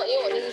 因为我那个。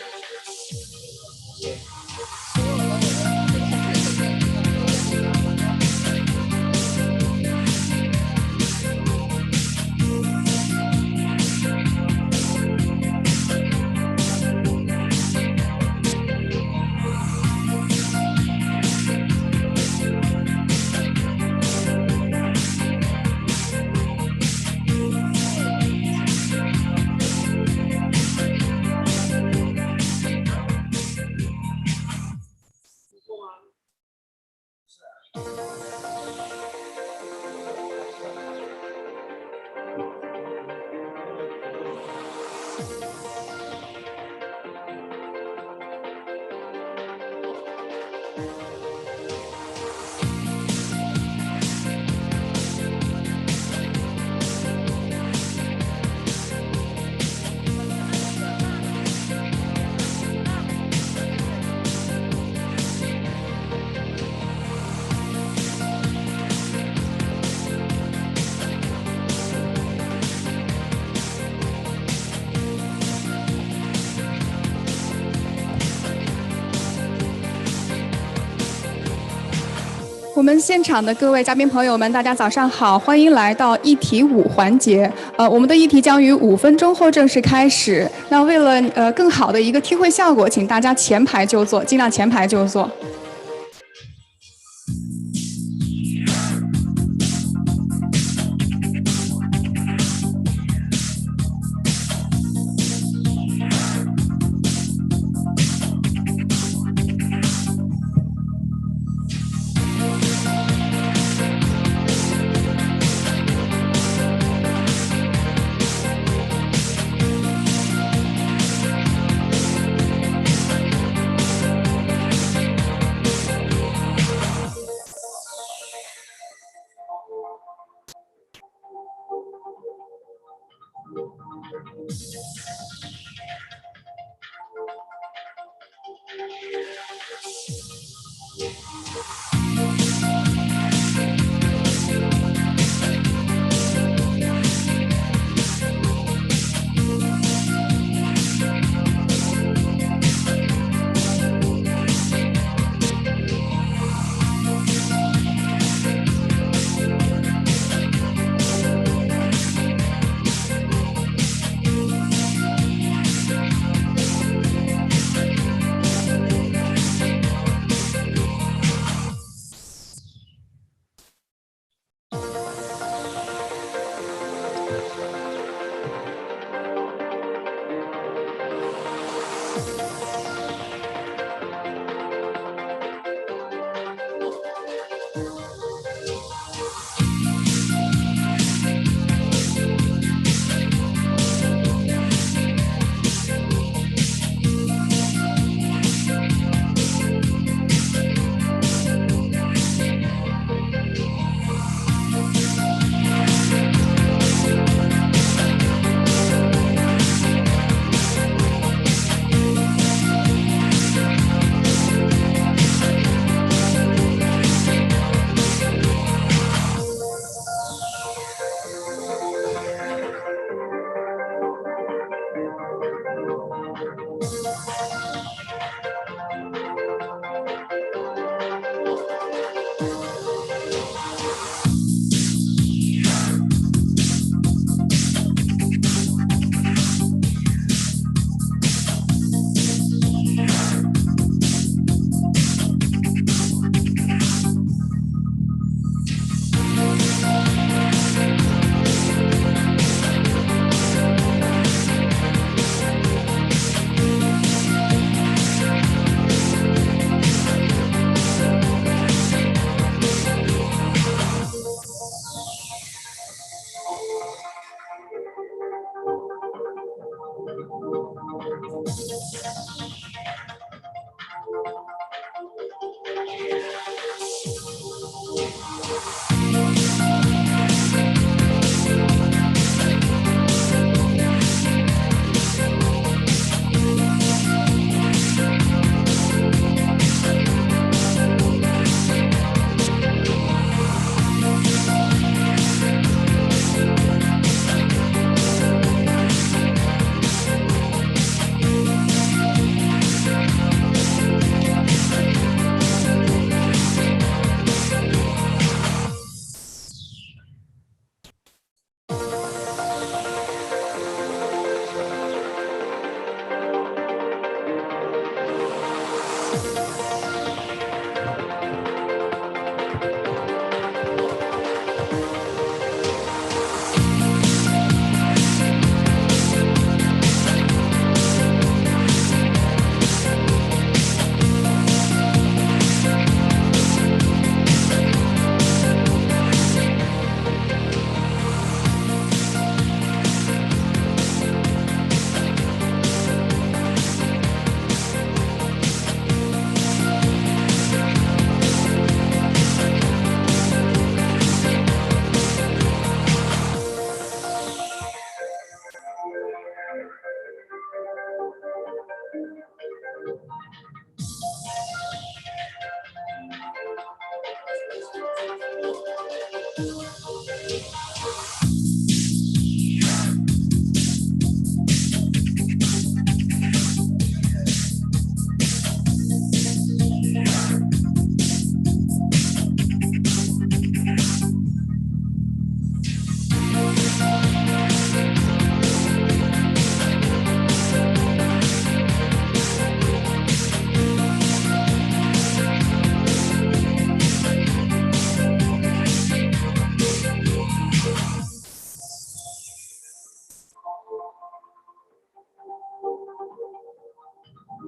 我们现场的各位嘉宾朋友们，大家早上好，欢迎来到议题5环节。我们的议题将于5分钟后正式开始。那为了更好的一个听会效果，请大家前排就坐，尽量前排就坐。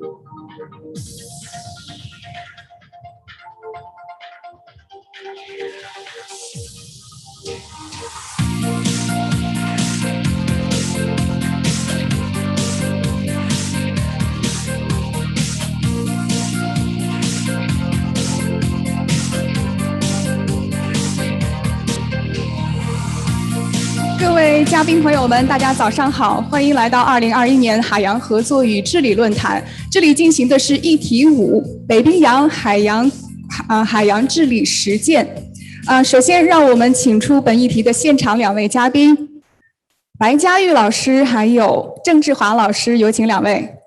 各位嘉宾朋友们，大家早上好，欢迎来到2021年海洋合作与治理论坛。这里进行的是议题5北冰洋海洋治理实践。首先让我们请出本议题的现场2位嘉宾，白嘉玉老师还有郑志华老师，有请2位。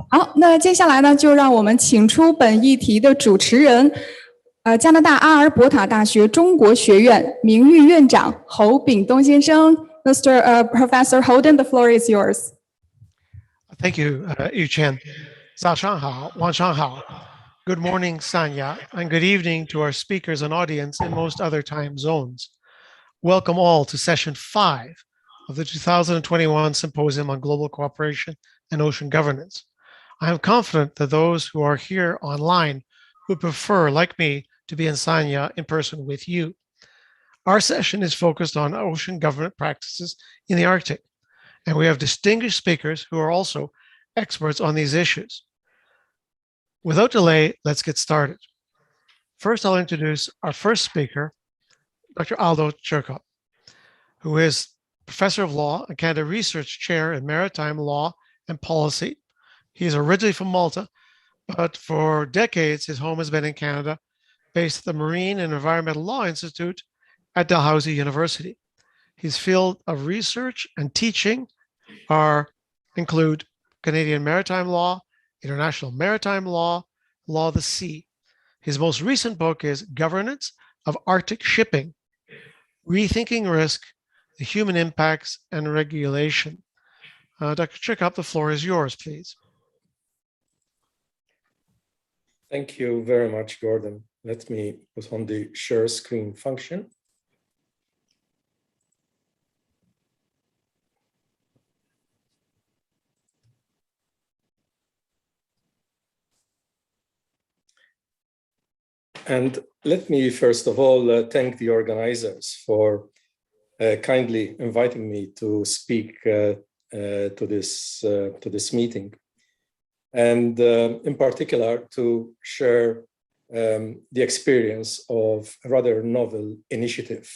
好，那接下来呢，就让我们请出本议题的主持人，加拿大阿尔伯塔大学中国学院名誉院长侯炳东先生 ，Mr. Professor Holden, the floor is yours. Thank you, Yu Chen. 早上好，晚上好。Good morning, Sanya, and good evening to our speakers and audience in most other time zones. Welcome all to session 5 of the 2021 Symposium on Global Cooperation and Ocean Governance. I am confident that those who are here online would prefer, like me, to be in Sanya in person with you. Our session is focused on ocean government practices in the Arctic, and we have distinguished speakers who are also experts on these issues. Without delay, let's get started. First, I'll introduce our first speaker, Dr. Aldo Cherkop, who is Professor of Law and Canada Research Chair in Maritime Law and Policy. He's originally from Malta, but for decades, his home has been in Canada, based at the Marine and Environmental Law Institute at Dalhousie University. His field of research and teaching include Canadian maritime law, international maritime law, law of the sea. His most recent book is Governance of Arctic Shipping, Rethinking Risk, the Human Impacts and Regulation. Dr. Cherkop, the floor is yours, please. Thank you very much, Gordon. Let me put on the share screen function. And let me, first of all, thank the organizers for kindly inviting me to speak to this meeting. And in particular, to share the experience of a rather novel initiative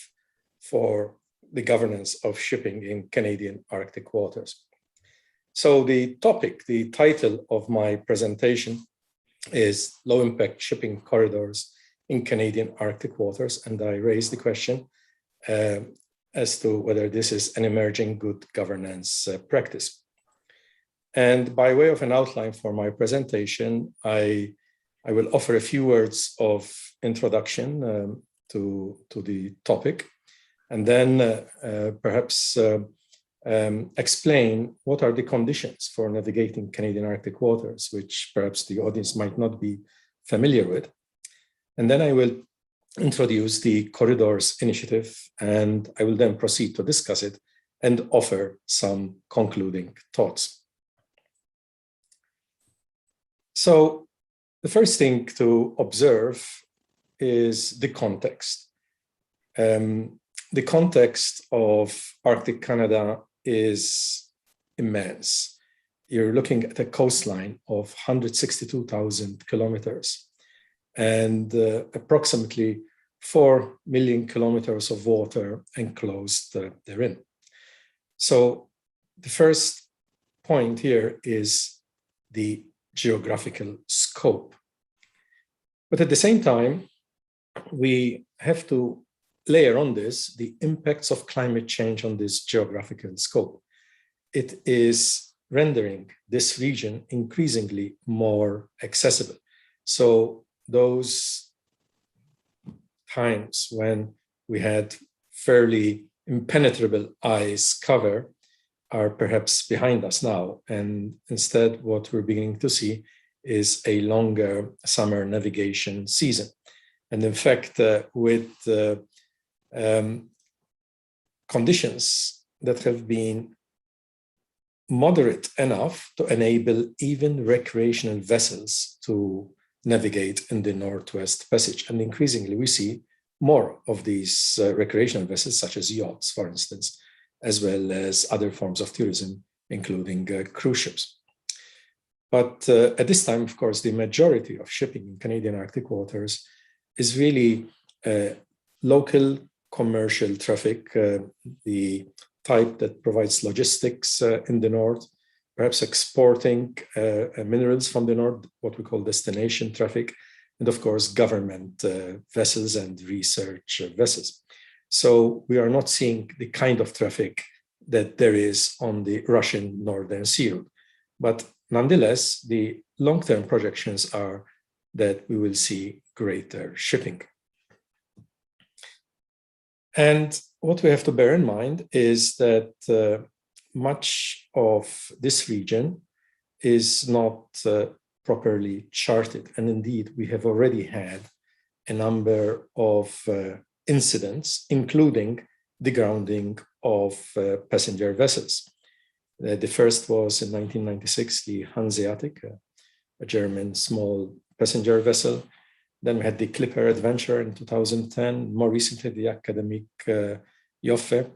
for the governance of shipping in Canadian Arctic waters. So the title of my presentation is Low Impact Shipping Corridors in Canadian Arctic Waters, and I raise the question as to whether this is an emerging good governance practice. And by way of an outline for my presentation, I will offer a few words of introduction to the topic, and then perhaps explain what are the conditions for navigating Canadian Arctic waters, which perhaps the audience might not be familiar with. And then I will introduce the Corridors Initiative, and I will then proceed to discuss it and offer some concluding thoughts. So the first thing to observe is the context. The context of Arctic Canada is immense. You're looking at a coastline of 162,000 kilometers and approximately 4 million kilometers of water enclosed therein. So the first point here is the geographical scope. But at the same time, we have to layer on this the impacts of climate change on this geographical scope. It is rendering this region increasingly more accessible. So those times when we had fairly impenetrable ice cover are perhaps behind us now. And instead, what we're beginning to see is a longer summer navigation season. And in fact, with conditions that have been moderate enough to enable even recreational vessels to navigate in the Northwest Passage. And increasingly, we see more of these recreational vessels, such as yachts, for instance, as well as other forms of tourism, including cruise ships. But at this time, of course, the majority of shipping in Canadian Arctic waters is really local commercial traffic, the type that provides logistics in the north, perhaps exporting minerals from the north, what we call destination traffic, and of course, government vessels and research vessels. So we are not seeing the kind of traffic that there is on the Russian Northern Sea route. But nonetheless, the long-term projections are that we will see greater shipping. And what we have to bear in mind is that much of this region is not properly charted. And indeed, we have already had a number of incidents, including the grounding of passenger vessels. The first was in 1996, the Hanseatic, a German small passenger vessel. Then we had the Clipper Adventure in 2010, more recently the academic Joffe.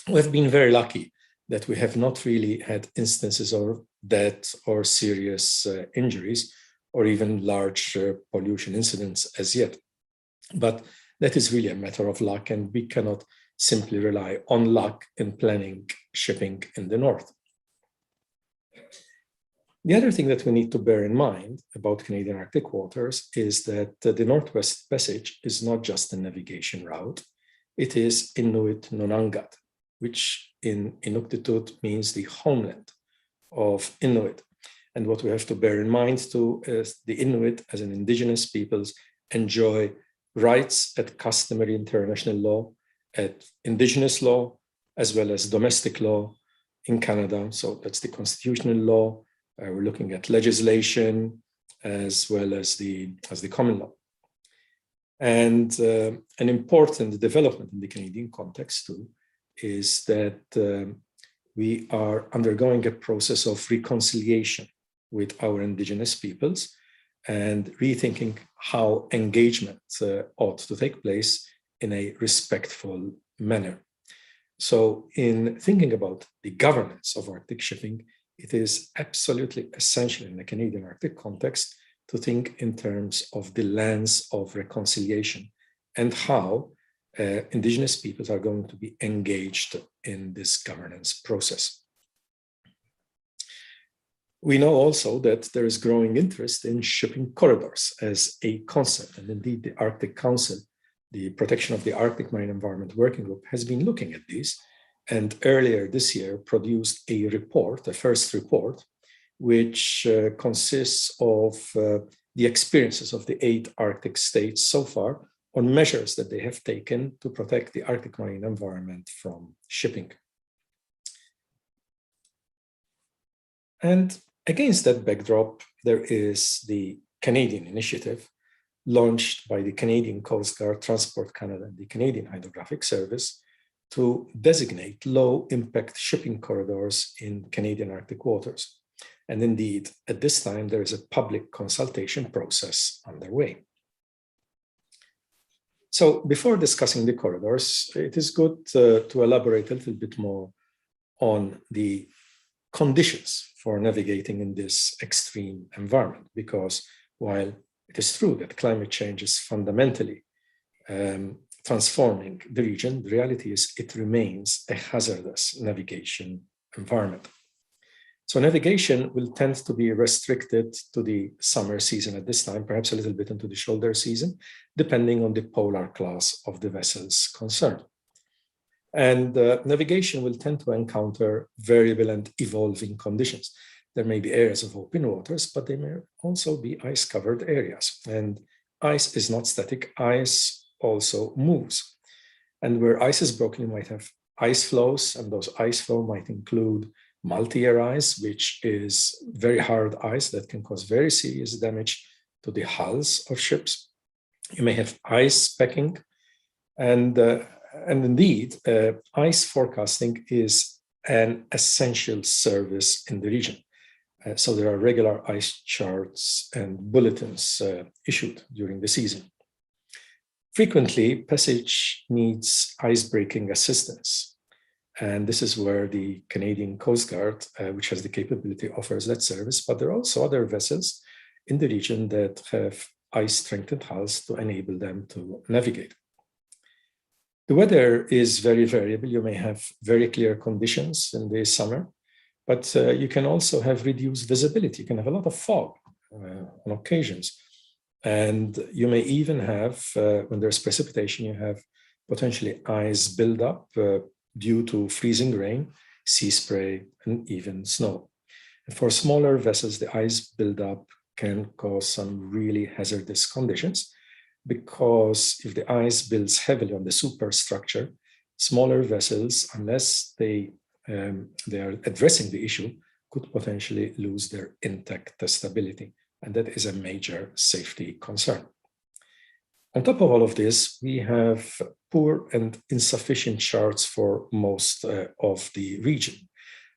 We have been very lucky that we have not really had instances of death or serious injuries or even large pollution incidents as yet. But that is really a matter of luck, and we cannot simply rely on luck in planning shipping in the north. The other thing that we need to bear in mind about Canadian Arctic waters is that the Northwest Passage is not just a navigation route. It is Inuit Nunangat, which in Inuktitut means the homeland of Inuit. And what we have to bear in mind too is the Inuit as an indigenous peoples enjoy rights at customary international law, at indigenous law, as well as domestic law in Canada. So that's the constitutional law. We're looking at legislation as well as the common law. And an important development in the Canadian context too is that we are undergoing a process of reconciliation with our indigenous peoples and rethinking how engagement ought to take place in a respectful manner. So in thinking about the governance of Arctic shipping, it is absolutely essential in the Canadian Arctic context to think in terms of the lens of reconciliation and how indigenous peoples are going to be engaged in this governance process. We know also that there is growing interest in shipping corridors as a concept, and indeed the Arctic Council, the Protection of the Arctic Marine Environment Working Group, has been looking at these, and earlier this year produced a report, a first report, which consists of the experiences of the 8 Arctic states so far on measures that they have taken to protect the Arctic marine environment from shipping. And against that backdrop, there is the Canadian initiative launched by the Canadian Coast Guard, Transport Canada, and the Canadian Hydrographic Service to designate low-impact shipping corridors in Canadian Arctic waters. And indeed, at this time, there is a public consultation process underway. So before discussing the corridors, it is good to elaborate a little bit more on the conditions for navigating in this extreme environment, because while it is true that climate change is fundamentally transforming the region, the reality is it remains a hazardous navigation environment. So navigation will tend to be restricted to the summer season at this time, perhaps a little bit into the shoulder season, depending on the polar class of the vessels concerned. And navigation will tend to encounter variable and evolving conditions. There may be areas of open waters, but they may also be ice-covered areas. And ice is not static, ice also moves. And where ice is broken, you might have ice flows, and those ice flow might include multi-year ice, which is very hard ice that can cause very serious damage to the hulls of ships. You may have ice packing, and indeed, ice forecasting is an essential service in the region. So there are regular ice charts and bulletins issued during the season. Frequently, passage needs ice-breaking assistance. And this is where the Canadian Coast Guard, which has the capability, offers that service. But there are also other vessels in the region that have ice-strengthened hulls to enable them to navigate. The weather is very variable. You may have very clear conditions in the summer, but you can also have reduced visibility. You can have a lot of fog on occasions. And you may even have, when there's precipitation, you have potentially ice buildup due to freezing rain, sea spray, and even snow. And for smaller vessels, the ice buildup can cause some really hazardous conditions, because if the ice builds heavily on the superstructure, smaller vessels, unless they are addressing the issue, could potentially lose their intact stability. And that is a major safety concern. On top of all of this, we have poor and insufficient charts for most of the region.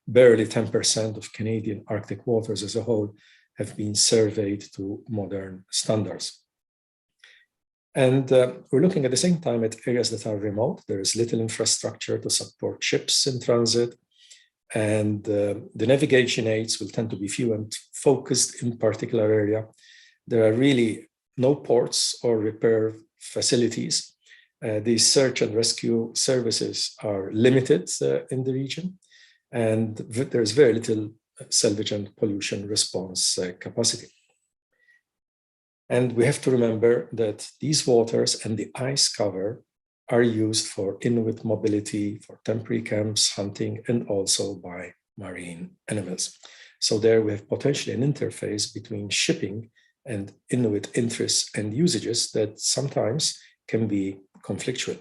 Barely 10% of Canadian Arctic waters as a whole have been surveyed to modern standards. And we're looking at the same time at areas that are remote. There is little infrastructure to support ships in transit, and the navigation aids will tend to be few and focused in particular area. There are really no ports or repair facilities. The search and rescue services are limited in the region, and there's very little salvage and pollution response capacity. And we have to remember that these waters and the ice cover are used for Inuit mobility, for temporary camps, hunting, and also by marine animals. So there we have potentially an interface between shipping and Inuit interests and usages that sometimes can be conflictual.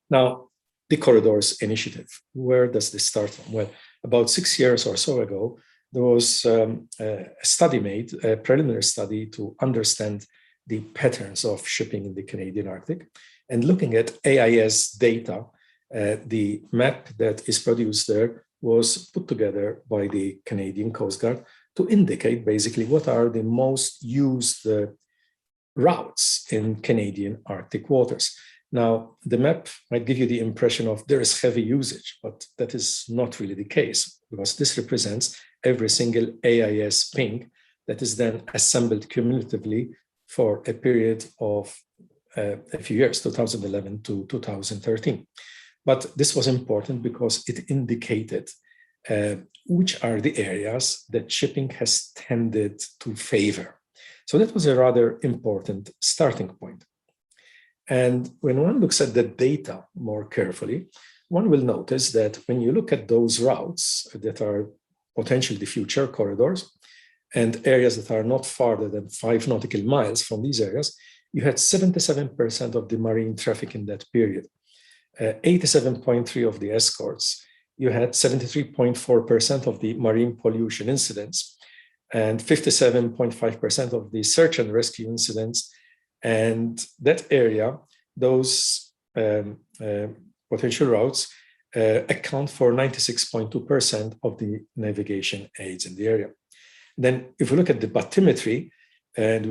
Now, the Corridors Initiative, where does this start from? Well, about 6 years or so ago, there was a study made, a preliminary study to understand the patterns of shipping in the Canadian Arctic. And looking at AIS data, the map that is produced there was put together by the Canadian Coast Guard to indicate basically what are the most used routes in Canadian Arctic waters. Now, the map might give you the impression of there is heavy usage, but that is not really the case, because this represents every single AIS ping that is then assembled cumulatively for a period of a few years, 2011 to 2013. But this was important because it indicated which are the areas that shipping has tended to favor. So that was a rather important starting point. And when one looks at the data more carefully, one will notice that when you look at those routes that are potentially the future corridors and areas that are not farther than 5 nautical miles from these areas, you had 77% of the marine traffic in that period, 87.3% of the escorts, you had 73.4% of the marine pollution incidents, and 57.5% of the search and rescue incidents. And that area, those potential routes account for 96.2% of the navigation aids in the area. Then if we look at the bathymetry and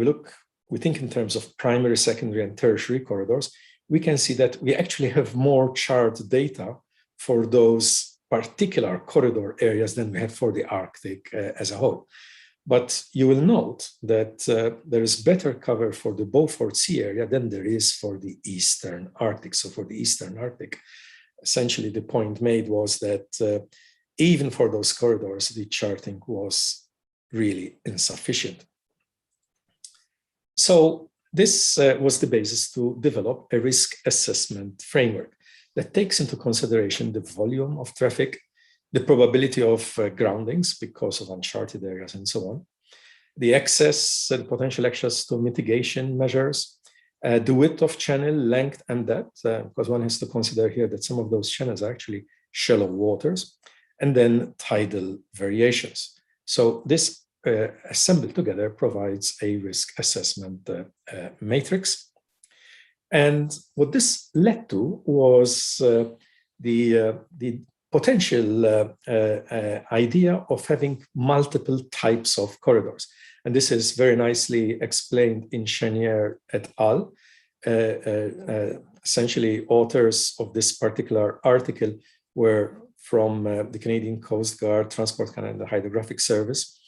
we think in terms of primary, secondary, and tertiary corridors, we can see that we actually have more chart data for those particular corridor areas than we have for the Arctic as a whole. But you will note that there is better cover for the Beaufort Sea area than there is for the Eastern Arctic. So for the Eastern Arctic, essentially the point made was that even for those corridors, the charting was really insufficient. So this was the basis to develop a risk assessment framework that takes into consideration the volume of traffic, the probability of groundings because of uncharted areas and so on, the access and potential access to mitigation measures, the width of channel, length, and depth, because one has to consider here that some of those channels are actually shallow waters, and then tidal variations. So this assembled together provides a risk assessment matrix. And what this led to was the potential idea of having multiple types of corridors. And this is very nicely explained in Chenier et al. Essentially, authors of this particular article were from the Canadian Coast Guard, Transport Canada, and the Hydrographic Service.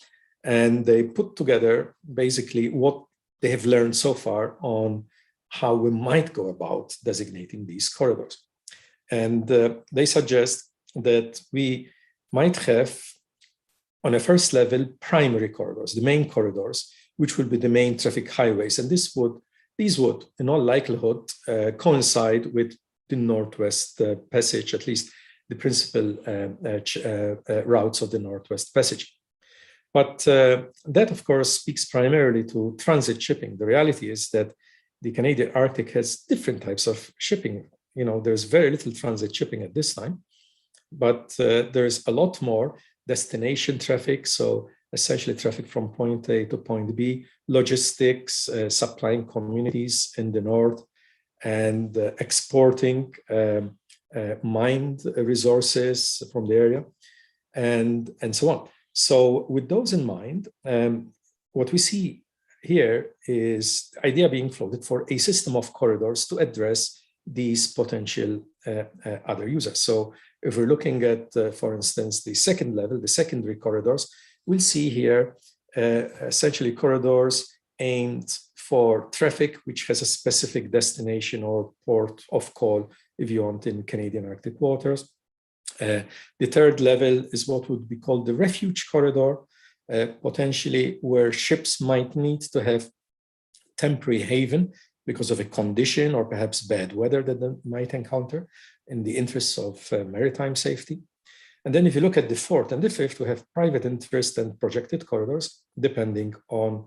And they put together basically what they have learned so far on how we might go about designating these corridors. And they suggest that we might have, on a first level, primary corridors, the main corridors, which would be the main traffic highways. And these would, in all likelihood, coincide with the Northwest Passage, at least the principal routes of the Northwest Passage. But that, of course, speaks primarily to transit shipping. The reality is that the Canadian Arctic has different types of shipping. You know, there's very little transit shipping at this time, but there's a lot more destination traffic. So essentially traffic from point A to point B, logistics, supplying communities in the north, and exporting mined resources from the area, and so on. So with those in mind, what we see here is the idea being floated for a system of corridors to address these potential other users. So if we're looking at, for instance, the second level, the secondary corridors, we'll see here essentially corridors aimed for traffic which has a specific destination or port of call, if you want, in Canadian Arctic waters. The third level is what would be called the refuge corridor, potentially where ships might need to have temporary haven because of a condition or perhaps bad weather that they might encounter in the interests of maritime safety. And then if you look at the fourth and the fifth, we have private interest and projected corridors, depending on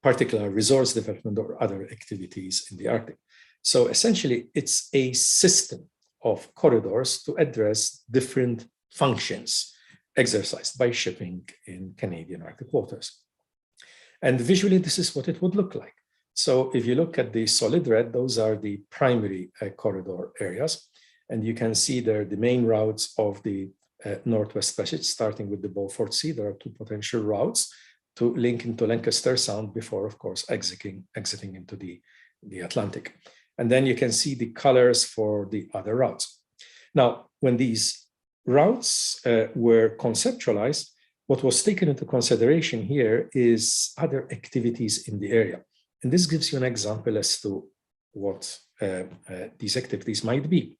particular resource development or other activities in the Arctic. So essentially, it's a system of corridors to address different functions exercised by shipping in Canadian Arctic waters. And visually, this is what it would look like. So if you look at the solid red, those are the primary corridor areas. And you can see there the main routes of the Northwest Passage, starting with the Beaufort Sea. There are two potential routes to link into Lancaster Sound before, of course, exiting into the Atlantic. And then you can see the colors for the other routes. Now, when these routes were conceptualized, what was taken into consideration here is other activities in the area. And this gives you an example as to what these activities might be.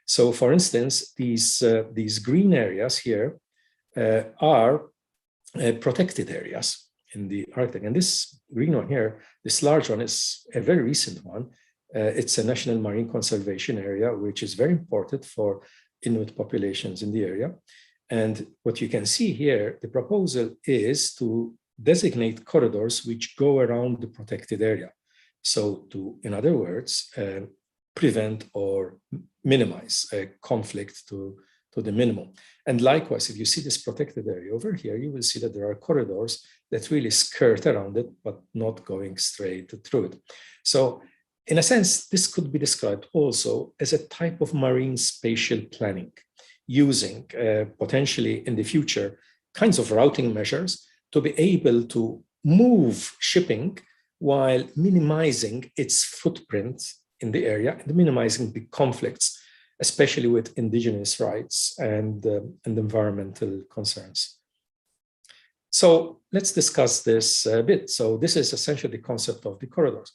So for instance, these green areas here are protected areas in the Arctic. And this green one here, this large one, is a very recent one. It's a national marine conservation area, which is very important for Inuit populations in the area. And what you can see here, the proposal is to designate corridors which go around the protected area. So to, in other words, prevent or minimize conflict to the minimum. And likewise, if you see this protected area over here, you will see that there are corridors that really skirt around it, but not going straight through it. So in a sense, this could be described also as a type of marine spatial planning, using potentially in the future kinds of routing measures to be able to move shipping while minimizing its footprint in the area and minimizing the conflicts, especially with indigenous rights and environmental concerns. So let's discuss this a bit. So this is essentially the concept of the corridors.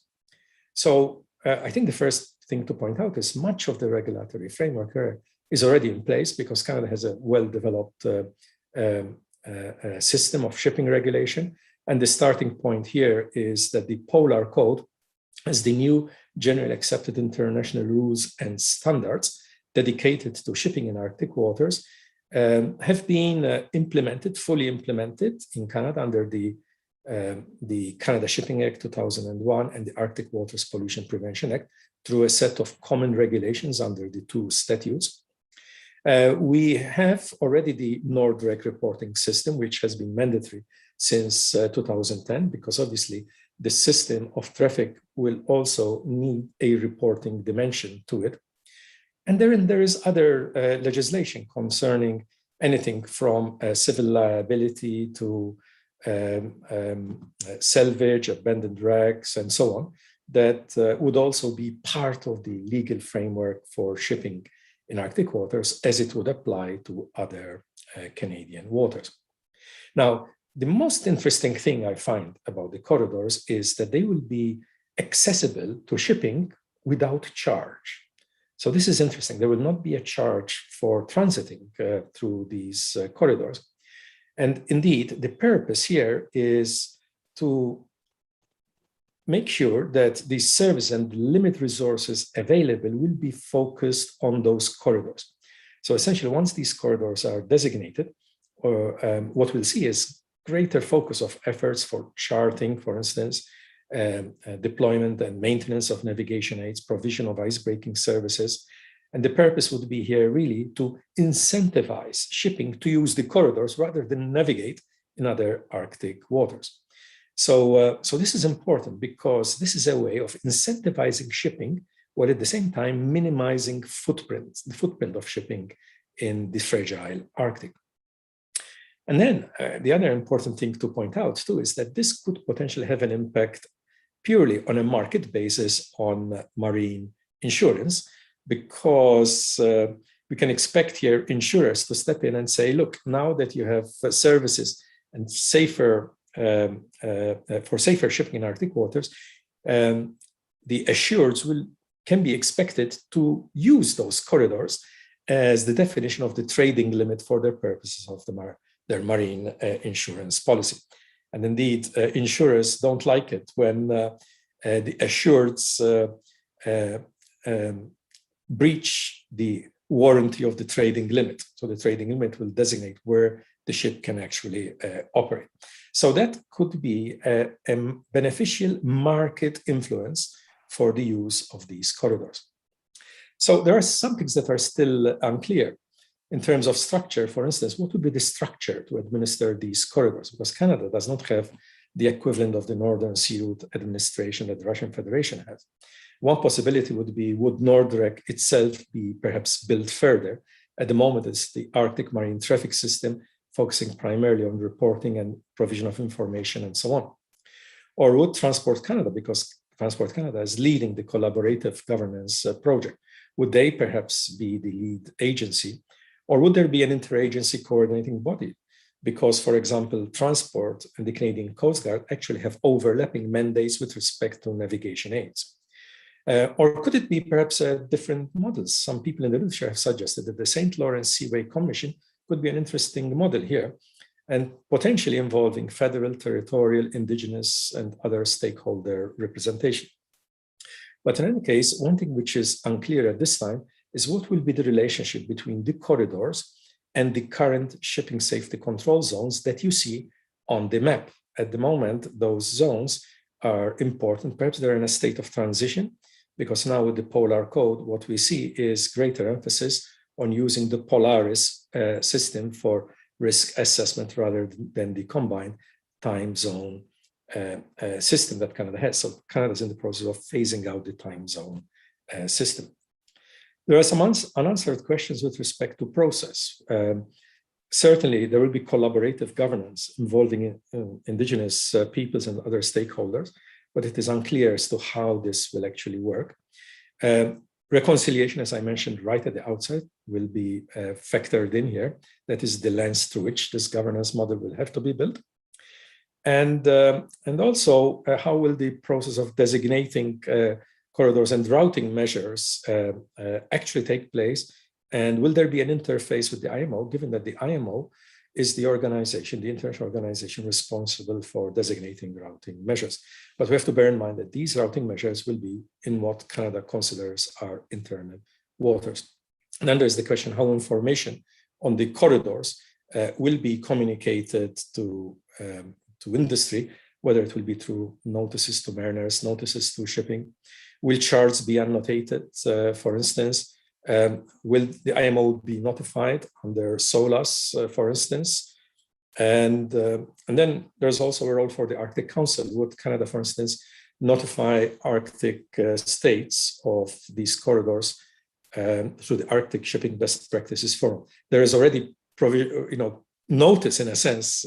So I think the first thing to point out is much of the regulatory framework here is already in place because Canada has a well-developed system of shipping regulation. And the starting point here is that the Polar Code is the new generally accepted international rules and standards dedicated to shipping in Arctic waters, have been fully implemented in Canada under the the Canada Shipping Act 2001 and the Arctic Waters Pollution Prevention Act through a set of common regulations under the two statutes. We have already the NORDREC reporting system, which has been mandatory since 2010, because obviously the system of traffic will also need a reporting dimension to it. And then there is other legislation concerning anything from civil liability to salvage, abandoned wrecks, and so on, that would also be part of the legal framework for shipping in Arctic waters as it would apply to other Canadian waters. Now, the most interesting thing I find about the corridors is that they will be accessible to shipping without charge. So this is interesting. There will not be a charge for transiting through these corridors. And indeed, the purpose here is to make sure that the service and limit resources available will be focused on those corridors. So essentially, once these corridors are designated, what we'll see is greater focus of efforts for charting, for instance, deployment and maintenance of navigation aids, provision of icebreaking services. And the purpose would be here really to incentivize shipping to use the corridors rather than navigate in other Arctic waters. So this is important because this is a way of incentivizing shipping while at the same time minimizing the footprint of shipping in the fragile Arctic. And then the other important thing to point out too is that this could potentially have an impact purely on a market basis on marine insurance, because we can expect here insurers to step in and say, look, now that you have services and safer for safer shipping in Arctic waters, the assureds can be expected to use those corridors as the definition of the trading limit for their purposes of their marine insurance policy. And indeed, insurers don't like it when the assureds breach the warranty of the trading limit. So the trading limit will designate where the ship can actually operate. So that could be a beneficial market influence for the use of these corridors. So there are some things that are still unclear in terms of structure. For instance, what would be the structure to administer these corridors? Because Canada does not have the equivalent of the Northern Sea Route administration that the Russian Federation has. One possibility would be, would NORDREC itself be perhaps built further? At the moment, it's the Arctic Marine Traffic System, focusing primarily on reporting and provision of information and so on. Or would Transport Canada, because Transport Canada is leading the collaborative governance project, would they perhaps be the lead agency? Or would there be an interagency coordinating body? Because, for example, Transport and the Canadian Coast Guard actually have overlapping mandates with respect to navigation aids. Or could it be perhaps different models? Some people in the literature have suggested that the St. Lawrence Seaway Commission could be an interesting model here, and potentially involving federal, territorial, indigenous, and other stakeholder representation. But in any case, one thing which is unclear at this time is what will be the relationship between the corridors and the current shipping safety control zones that you see on the map. At the moment, those zones are important. Perhaps they're in a state of transition, because now with the Polar Code, what we see is greater emphasis on using the Polaris system for risk assessment rather than the combined time zone system that Canada has. So Canada is in the process of phasing out the time zone system. There are some unanswered questions with respect to process. Certainly, there will be collaborative governance involving indigenous peoples and other stakeholders, but it is unclear as to how this will actually work. Reconciliation, as I mentioned right at the outset, will be factored in here. That is the lens through which this governance model will have to be built. And also, how will the process of designating corridors and routing measures actually take place? And will there be an interface with the IMO, given that the IMO is the organization, the international organization responsible for designating routing measures? But we have to bear in mind that these routing measures will be in what Canada considers our internal waters. And then there's the question how information on the corridors will be communicated to industry whether it will be through notices to mariners, notices to shipping. Will charts be annotated, for instance? Will the IMO be notified under SOLAS, for instance? And then there's also a role for the Arctic Council. Would Canada, for instance, notify Arctic states of these corridors through the Arctic Shipping Best Practices Forum? There is already notice, in a sense,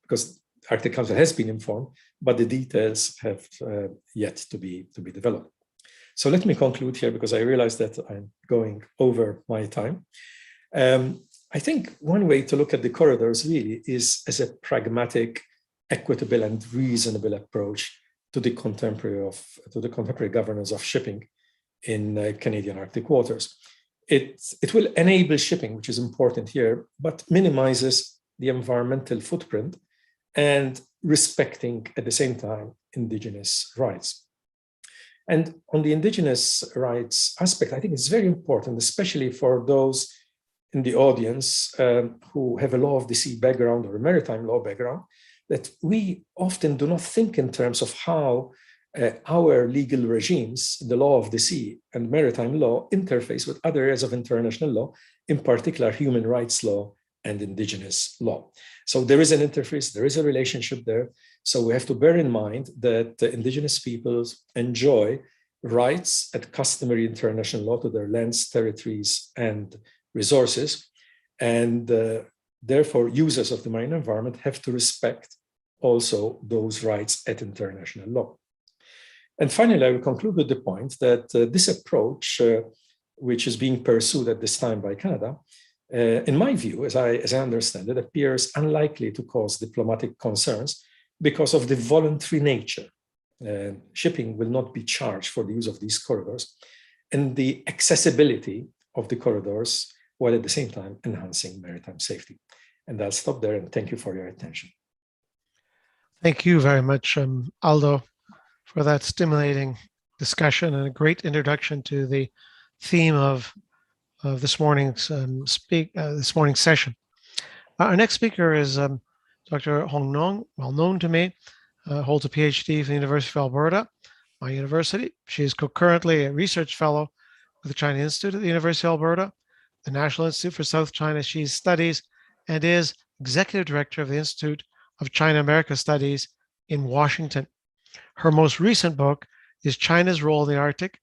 because Arctic Council has been informed, but the details have yet to be developed. So let me conclude here, because I realize that I'm going over my time. I think one way to look at the corridors really is as a pragmatic, equitable, and reasonable approach to the contemporary governance of shipping in Canadian Arctic waters. It will enable shipping, which is important here, but minimizes the environmental footprint and respecting at the same time Indigenous rights. And on the Indigenous rights aspect, I think it's very important, especially for those in the audience who have a law of the sea background or a maritime law background, that we often do not think in terms of how our legal regimes, the law of the sea and maritime law, interface with other areas of international law, in particular human rights law and Indigenous law. So there is an interface, there is a relationship there. So we have to bear in mind that Indigenous peoples enjoy rights at customary international law to their lands, territories, and resources. And therefore, users of the marine environment have to respect also those rights at international law. And finally, I will conclude with the point that this approach, which is being pursued at this time by Canada, in my view, as I understand it, appears unlikely to cause diplomatic concerns because of the voluntary nature. Shipping will not be charged for the use of these corridors, and the accessibility of the corridors, while at the same time enhancing maritime safety. And I'll stop there, and thank you for your attention. Thank you very much, Aldo, for that stimulating discussion and a great introduction to the theme of this morning's session. Our next speaker is Dr. Hong Nong, well known to me, holds a PhD from the University of Alberta, my university. She is concurrently a research fellow with the China Institute at the University of Alberta, the National Institute for South China Sea Studies, and is executive director of the Institute of China-America Studies in Washington. Her most recent book is China's Role in the Arctic,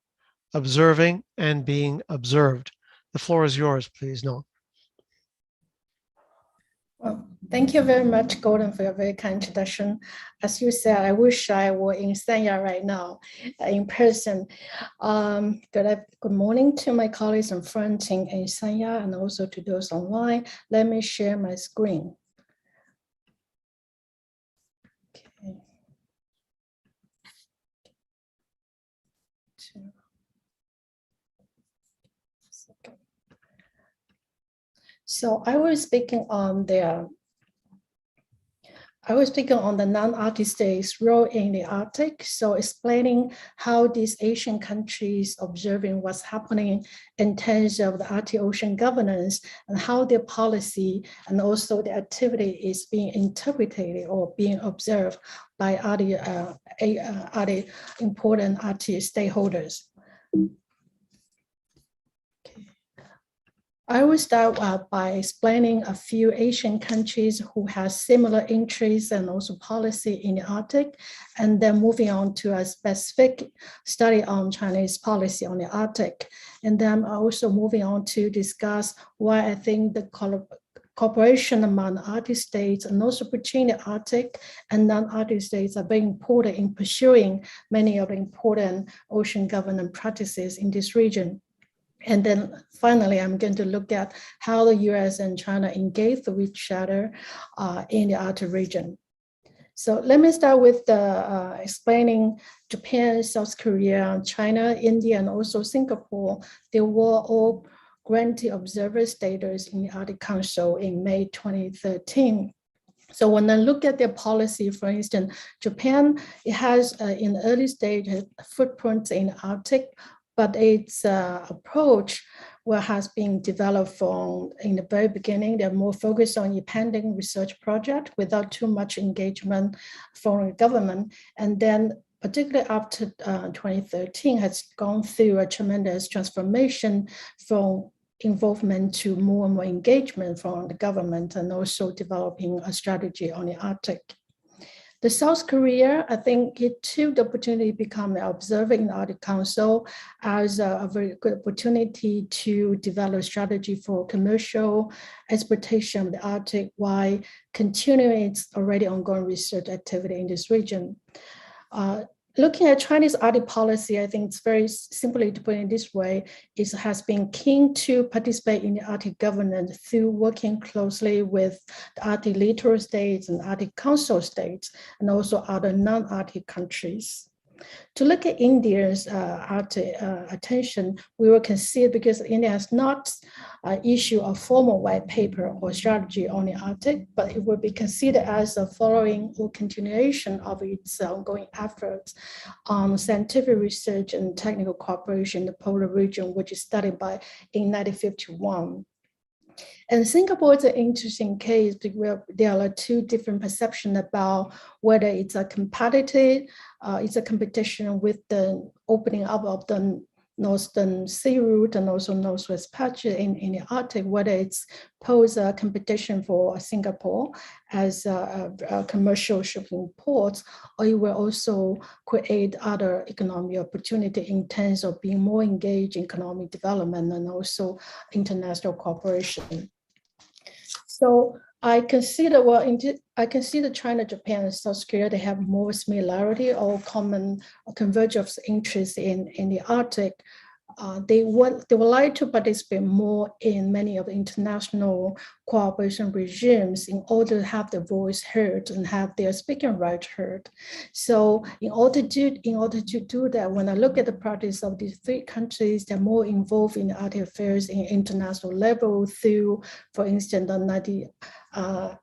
Observing and Being Observed. The floor is yours, please, Nong. Well, thank you very much, Gordon, for your very kind introduction. As you said, I wish I were in Sanya right now, in person. Good morning to my colleagues and friends in Sanya, and also to those online. Let me share my screen. Okay. So I was speaking on the non-Arctic states' role in the Arctic. So explaining how these Asian countries observing what's happening in terms of the Arctic Ocean governance and how their policy and also the activity is being interpreted or being observed by other important Arctic stakeholders. I will start by explaining a few Asian countries who have similar interests and also policy in the Arctic, and then moving on to a specific study on Chinese policy on the Arctic. And then also moving on to discuss why I think the cooperation among Arctic states and also between the Arctic and non-Arctic states are very important in pursuing many of the important ocean governance practices in this region. And then finally, I'm going to look at how the US and China engage with each other in the Arctic region. So let me start with explaining Japan, South Korea, China, India, and also Singapore. They were all granted observer status in the Arctic Council in May 2013. So when I look at their policy, for instance, Japan, it has in the early stage footprints in the Arctic, but its approach what has been developed from in the very beginning. They're more focused on independent research project without too much engagement from the government. And then particularly after 2013 has gone through a tremendous transformation from involvement to more and more engagement from the government, and also developing a strategy on the Arctic. The South Korea, I think it took the opportunity to become an observer in the Arctic Council as a very good opportunity to develop a strategy for commercial exploitation of the Arctic while continuing its already ongoing research activity in this region. Looking at Chinese Arctic policy, I think it's very simply to put it this way, it has been keen to participate in the Arctic governance through working closely with the Arctic littoral states and Arctic Council states, and also other non-Arctic countries. To look at India's Arctic attention, we will consider, because India has not issued a formal white paper or strategy on the Arctic, but it will be considered as a following or continuation of its ongoing efforts on scientific research and technical cooperation in the polar region, which is started in 1951. And Singapore is an interesting case because there are two different perceptions about whether it's a competition with the opening up of the Northern Sea Route and also Northwest Passage in the Arctic, whether it's pose a competition for Singapore as a commercial shipping port, or it will also create other economic opportunity in terms of being more engaged in economic development and also international cooperation. So I consider China, Japan, and South Korea, they have more similarity or common convergence of interest in the Arctic. They would like to participate more in many of the international cooperation regimes in order to have their voice heard and have their speaking rights heard. So in order to do that, when I look at the practice of these three countries, they're more involved in Arctic affairs in international level through, for instance, the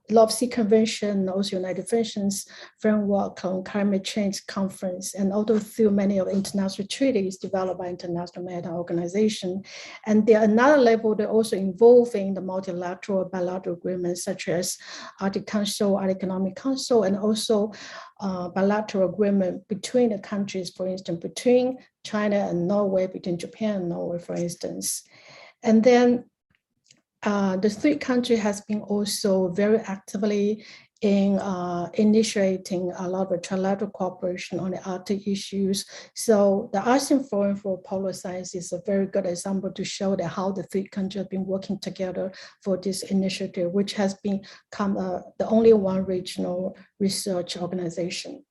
Love Sea Convention, also United Nations Framework on Climate Change Conference, and also through many of the international treaties developed by International Maritime Organization. And there another level, they're also involved in the multilateral bilateral agreements such as Arctic Council, Arctic Economic Council, and also bilateral agreement between the countries, for instance, between China and Norway, between Japan and Norway, for instance. And then the three countries has been also very actively in initiating a lot of trilateral cooperation on the Arctic issues. So the ASEAN Forum for Polar Science is a very good example to show that how the three countries have been working together for this initiative, which has become the only one regional research organization.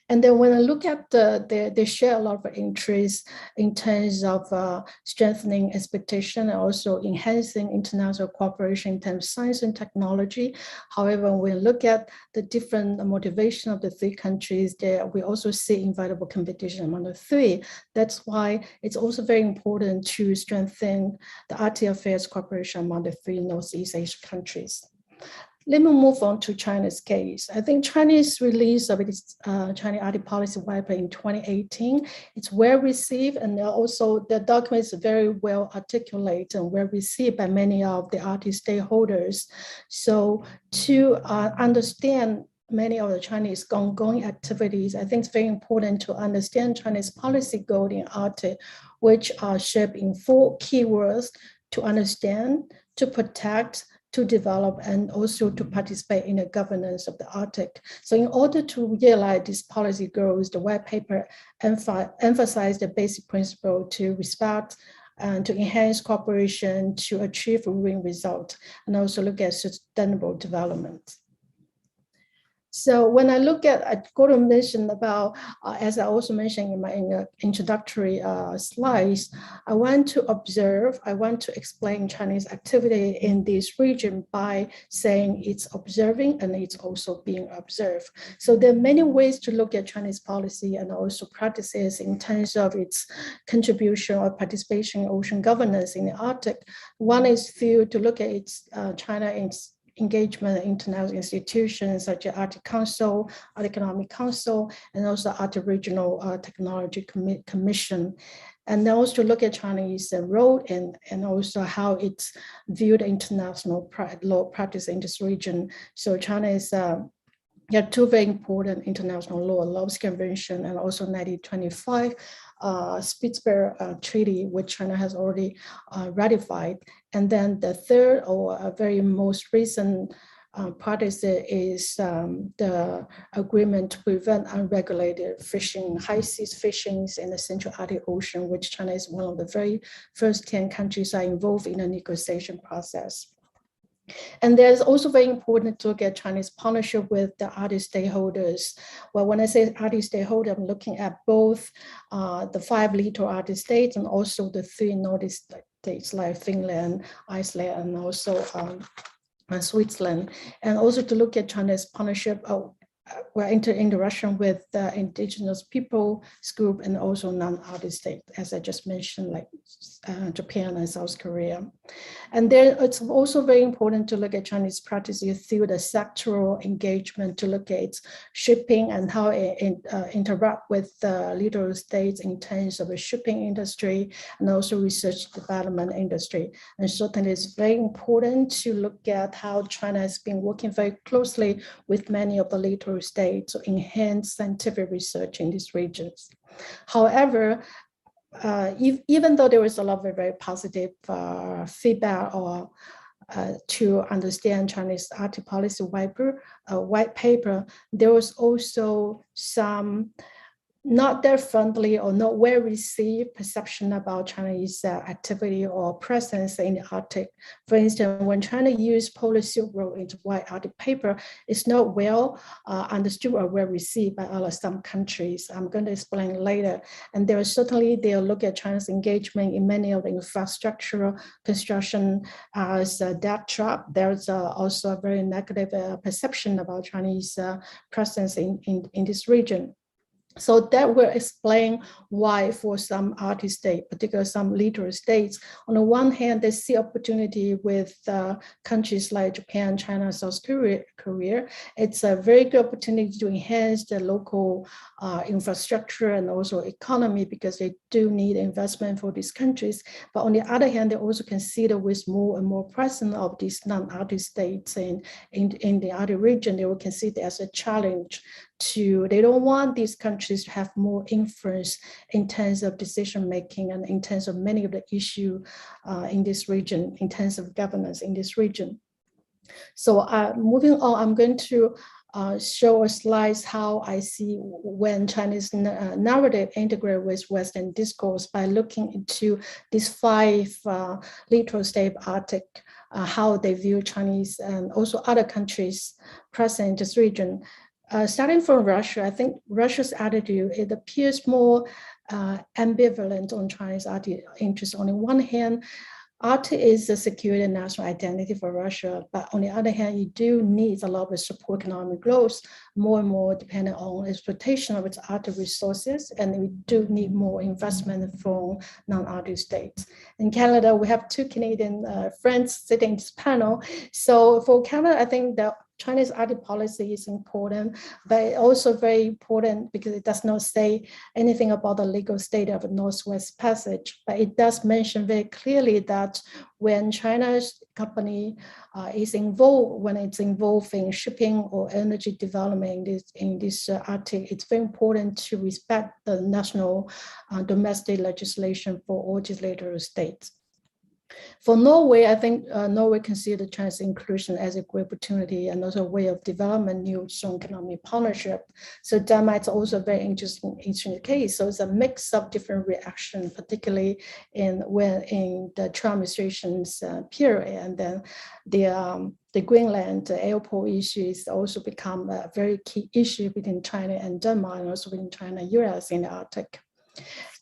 And then when I look at they share a lot of interest in terms of strengthening expectation and also enhancing international cooperation in terms of science and technology. However, when we look at the different motivation of the three countries, there we also see inevitable competition among the three. That's why it's also very important to strengthen the Arctic affairs cooperation among the three Northeast Asian countries. Let me move on to China's case. I think China's release of its China Arctic Policy White Paper in 2018, it's well received, and also the document is very well articulated and well received by many of the Arctic stakeholders. So to understand many of the Chinese ongoing activities, I think it's very important to understand China's policy goal in Arctic, which are shaped in 4 keywords: to understand, to protect, to develop, and also to participate in the governance of the Arctic. So in order to realize these policy goals, the white paper emphasized the basic principle to respect and to enhance cooperation to achieve a win result, and also look at sustainable development. So when I look at, I got to mention about, as I also mentioned in my introductory slides, I want to explain Chinese activity in this region by saying it's observing and it's also being observed. So there are many ways to look at Chinese policy and also practices in terms of its contribution or participation in ocean governance in the Arctic. One is to look at its China engagement in international institutions such as Arctic Council, Arctic Economic Council, and also Arctic Regional Technology Commission. And then also look at Chinese role and also how it's viewed international law practice in this region. So China is there are two very important international laws Convention and also 1925 Spitsbergen Treaty, which China has already ratified. And then the third or a very most recent practice is the agreement to prevent unregulated fishing, high seas fishing in the Central Arctic Ocean, which China is one of the very first 10 countries are involved in the negotiation process. And there's also very important to look at Chinese partnership with the Arctic stakeholders. Well, when I say Arctic stakeholder, I'm looking at both the 5 littoral Arctic states and also the 3 Nordic states like Finland, Iceland, and also Switzerland. And also to look at China's partnership we're interaction with the indigenous peoples group and also non-Arctic states, as I just mentioned, like Japan and South Korea. And then it's also very important to look at Chinese practices through the sectoral engagement to look at shipping and how it interact with the littoral states in terms of the shipping industry and also research development industry. And certainly it's very important to look at how China has been working very closely with many of the littoral states to enhance scientific research in these regions. However, even though there was a lot of very positive feedback or to understand Chinese Arctic policy white paper, there was also some not that friendly or not well received perception about Chinese activity or presence in the Arctic. For instance, when China used Polar Silk Road into White Arctic paper, it's not well understood or well received by some countries. I'm going to explain later. And there is certainly, they'll look at China's engagement in many of the infrastructural construction as a debt trap. There's also a very negative perception about Chinese presence in this region. So that will explain why for some Arctic states, particularly some littoral states, on the one hand, they see opportunity with countries like Japan, China, South Korea. It's a very good opportunity to enhance the local infrastructure and also economy because they do need investment for these countries. But on the other hand, they also consider with more and more presence of these non-Arctic states in the Arctic region, they will consider it as a challenge they don't want these countries to have more influence in terms of decision making and in terms of many of the issues in this region, in terms of governance in this region. So moving on, I'm going to show a slide how I see when Chinese narrative integrate with Western discourse by looking into these 5 littoral state Arctic, how they view Chinese and also other countries present in this region. Starting from Russia, I think Russia's attitude, it appears more ambivalent on Chinese Arctic interests. On the one hand, Arctic is a security and national identity for Russia, but on the other hand, you do need a lot of support economic growth, more and more dependent on exploitation of its Arctic resources, and we do need more investment from non-Arctic states. In Canada, we have 2 Canadian friends sitting in this panel. So for Canada, I think that China's Arctic policy is important, but also very important because it does not say anything about the legal state of the Northwest Passage, but it does mention very clearly that when China's company is involved, when it's involved in shipping or energy development in this Arctic, it's very important to respect the national domestic legislation for all these littoral states. For Norway, I think Norway considers China's inclusion as a great opportunity and also a way of development new strong economic partnership. So Denmark is also a very interesting case. So it's a mix of different reactions, particularly in the Trump administration's period, and then the Greenland airport issue is also become a very key issue between China and Denmark, and also between China and US in the Arctic.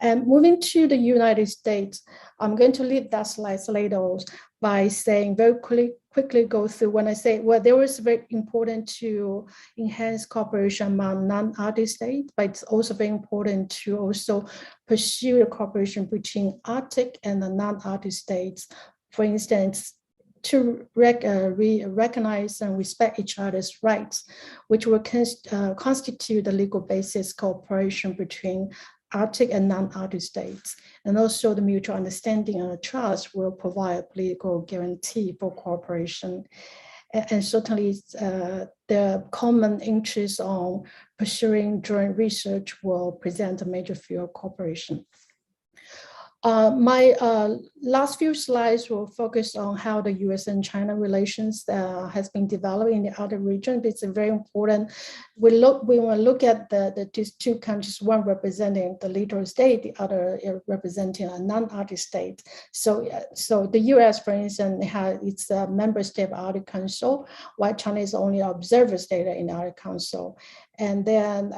And moving to the United States, I'm going to leave that slide later by saying very quickly go through when I say, well, there was very important to enhance cooperation among non-Arctic states, but it's also very important to also pursue the cooperation between Arctic and the non-Arctic states. For instance, to recognize and respect each other's rights, which will constitute the legal basis cooperation between Arctic and non-Arctic states. And also the mutual understanding and trust will provide a political guarantee for cooperation. And certainly the common interest on pursuing joint research will present a major field of cooperation. My last few slides will focus on how the US and China relations has been developed in the other region. It's very important. We will look at these two countries, one representing the littoral state, the other representing a non-Arctic state. So the US, for instance, it's a member state of Arctic Council, while China is only an observer state in the Arctic Council. And then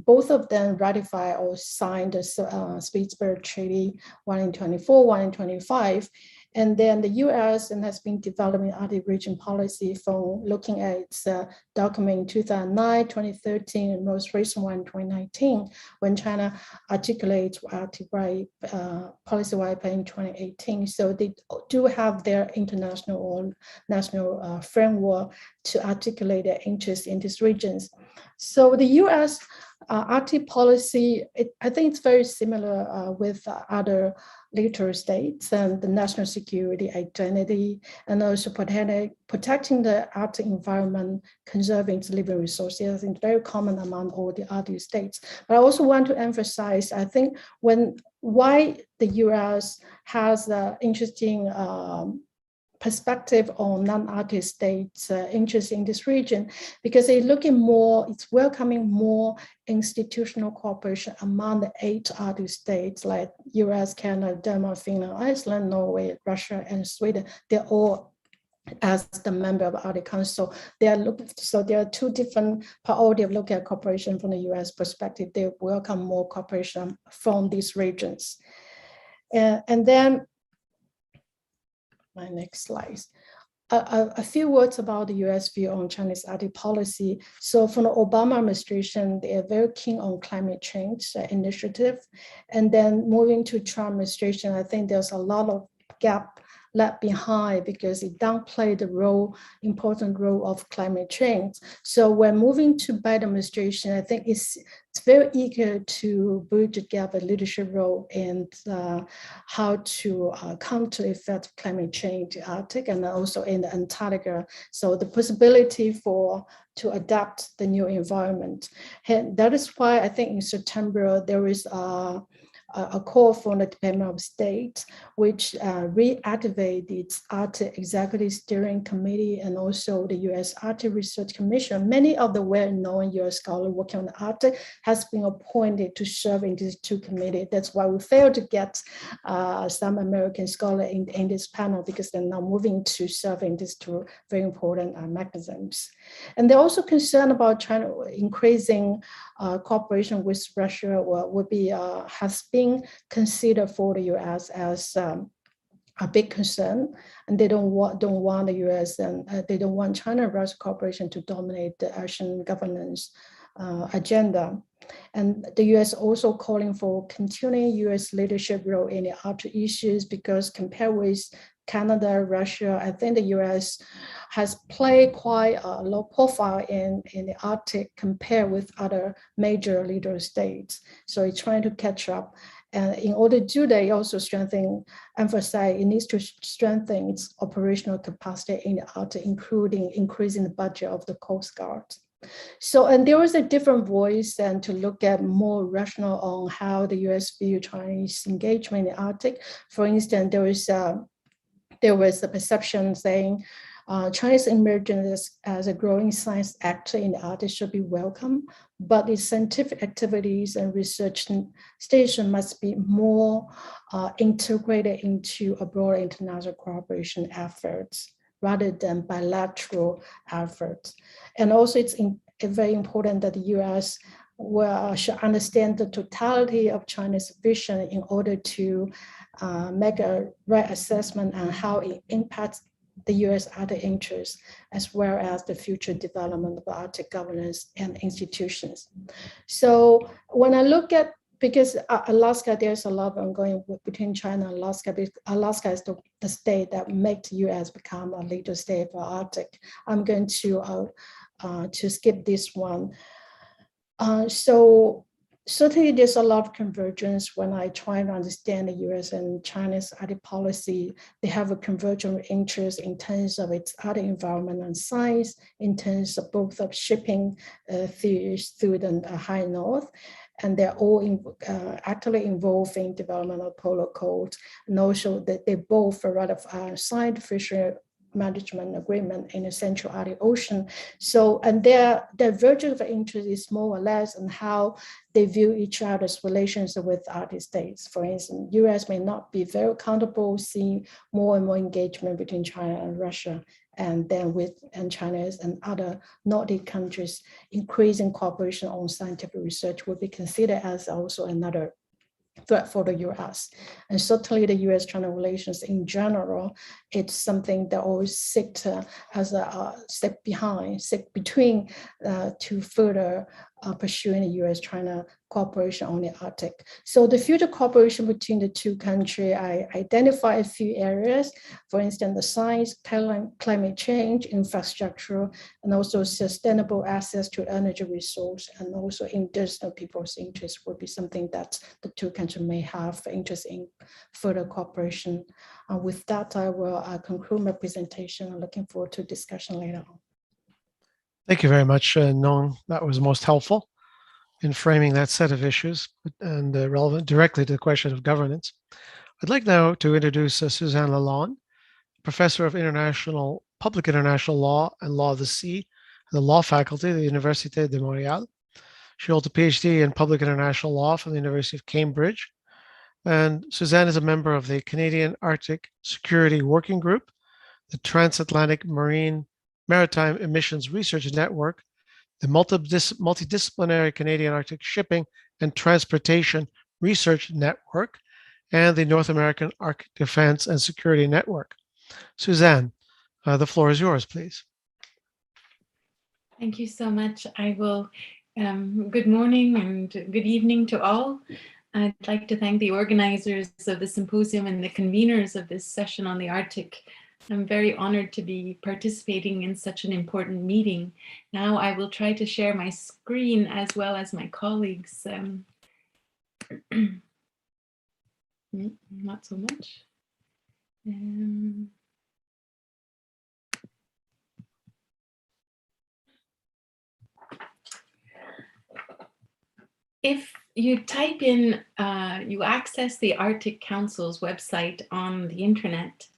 both of them ratified or signed the Spitsbergen Treaty, one in 24, one in 25. And then the US has been developing Arctic region policy from looking at its document in 2009, 2013, and most recent one in 2019, when China articulates Arctic policy white paper in 2018. So they do have their international or national framework to articulate their interests in these regions. So the US Arctic policy, I think it's very similar with other littoral states and the national security identity, and also protecting the Arctic environment, conserving its living resources. I think very common among all the Arctic states. But I also want to emphasize, I think why the US has an interesting perspective on non-Arctic states' interest in this region, because it's welcoming more institutional cooperation among the 8 Arctic states like US, Canada, Denmark, Finland, Iceland, Norway, Russia, and Sweden. They're all as the member of Arctic Council. So there are 2 different priorities of looking at cooperation from the US perspective. They welcome more cooperation from these regions. And then my next slide. A few words about the US view on Chinese Arctic policy. So from the Obama administration, they are very keen on climate change initiative. And then moving to Trump administration, I think there's a lot of gap left behind because it downplayed the important role of climate change. So when moving to Biden administration, I think it's very eager to bridge the gap, a leadership role in how to counter the effect of climate change in the Arctic and also in the Antarctica. So the possibility to adapt the new environment. And that is why I think in September, there is a call from the Department of State, which reactivated its Arctic Executive Steering Committee and also the U.S. Arctic Research Commission. Many of the well-known U.S. scholars working on the Arctic has been appointed to serve in these 2 committees. That's why we failed to get some American scholars in this panel, because they're now moving to serve in these 2 very important mechanisms. And they're also concerned about China increasing cooperation with Russia has been considered for the U.S. as a big concern, and they don't want the U.S. and they don't want China-Russia cooperation to dominate the Asian governance agenda. And the U.S. also calling for continuing U.S. leadership role in the Arctic issues, because compared with Canada, Russia, I think the U.S. has played quite a low profile in the Arctic compared with other major littoral states. So it's trying to catch up. And in order to do that, it also emphasize it needs to strengthen its operational capacity in the Arctic, including increasing the budget of the Coast Guard. So, and there was a different voice and to look at more rational on how the U.S. view Chinese engagement in the Arctic. For instance, there was a perception saying China's emergence as a growing science actor in the Arctic should be welcome, but its scientific activities and research station must be more integrated into a broader international cooperation efforts rather than bilateral efforts. And also it's very important that the US should understand the totality of China's vision in order to make a right assessment on how it impacts the US Arctic interests, as well as the future development of Arctic governance and institutions. So when I look at because Alaska, there's a lot ongoing between China and Alaska. Alaska is the state that makes the U.S. become a leader state for Arctic. I'm going to skip this one. So certainly there's a lot of convergence when I try to understand the US and China's Arctic policy. They have a convergent interest in terms of its Arctic environment and science, in terms of both of shipping theories through the high north. And they're all actively involved in development of polar codes. And also that they both rather signed fishery management agreement in the Central Arctic Ocean. So, and their divergence of interest is more or less on how they view each other's relations with Arctic states. For instance, US may not be very comfortable seeing more and more engagement between China and Russia, and then China's and other Nordic countries, increasing cooperation on scientific research would be considered as also another threat for the US. And certainly the US-China relations in general, it's something that always sit as a step between to further pursuing the US-China cooperation on the Arctic. So the future cooperation between the two countries, I identify a few areas, for instance, the science, climate change, infrastructure, and also sustainable access to energy resource, and also indigenous people's interests would be something that the two countries may have interest in further cooperation. With that, I will conclude my presentation. I'm looking forward to discussion later on. Thank you very much, Nong. That was most helpful in framing that set of issues and relevant directly to the question of governance. I'd like now to introduce Suzanne Lalonde, Professor of Public International Law and Law of the Sea at the Law Faculty of the Université de Montréal. She holds a PhD in Public International Law from the University of Cambridge. And Suzanne is a member of the Canadian Arctic Security Working Group, the Transatlantic Maritime Emissions Research Network, the Multidisciplinary Canadian Arctic Shipping and Transportation Research Network, and the North American Arctic Defense and Security Network. Suzanne, the floor is yours, please. Thank you so much. I will, good morning and good evening to all. I'd like to thank the organizers of the symposium and the conveners of this session on the Arctic. I'm very honored to be participating in such an important meeting. Now I will try to share my screen as well as my colleagues. Not so much. If you type in, you access the Arctic Council's website on the internet,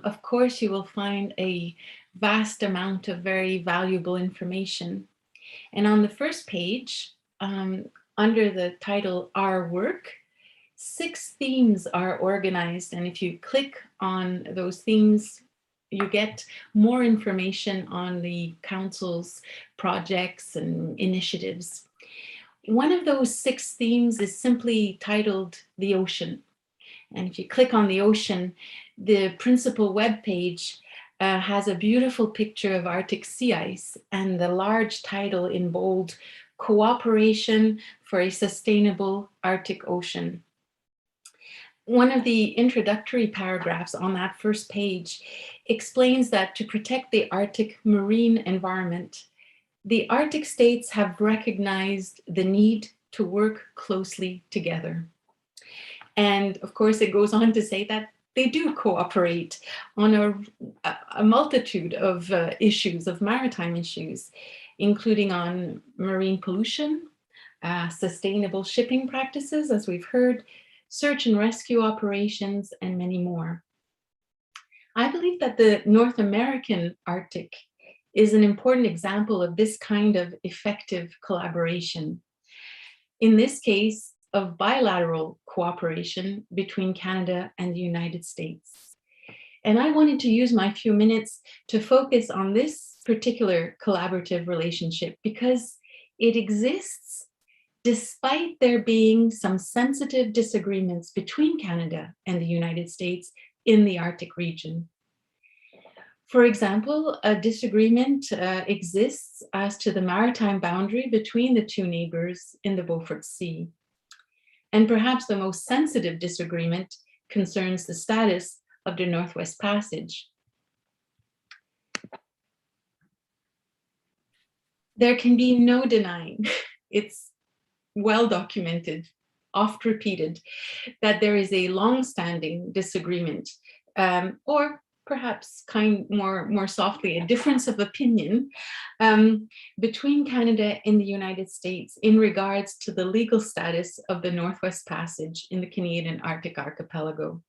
of course, you will find a vast amount of very valuable information. And on the first page, under the title Our Work, 6 themes are organized. And if you click on those themes, you get more information on the Council's projects and initiatives. One of those 6 themes is simply titled The Ocean. And if you click on the ocean, the principal webpage has a beautiful picture of Arctic sea ice and the large title in bold, Cooperation for a Sustainable Arctic Ocean. One of the introductory paragraphs on that first page explains that to protect the Arctic marine environment, the Arctic states have recognized the need to work closely together. And of course, it goes on to say that they do cooperate on a multitude of issues, of maritime issues, including on marine pollution, sustainable shipping practices, as we've heard, search and rescue operations, and many more. I believe that the North American Arctic is an important example of this kind of effective collaboration. In this case, of bilateral cooperation between Canada and the United States. And I wanted to use my few minutes to focus on this particular collaborative relationship because it exists despite there being some sensitive disagreements between Canada and the United States in the Arctic region. For example, a disagreement exists as to the maritime boundary between the two neighbors in the Beaufort Sea. And perhaps the most sensitive disagreement concerns the status of the Northwest Passage. There can be no denying, it's well documented, oft repeated, that there is a long-standing disagreement, or perhaps more softly, a difference of opinion between Canada and the United States in regards to the legal status of the Northwest Passage in the Canadian Arctic archipelago.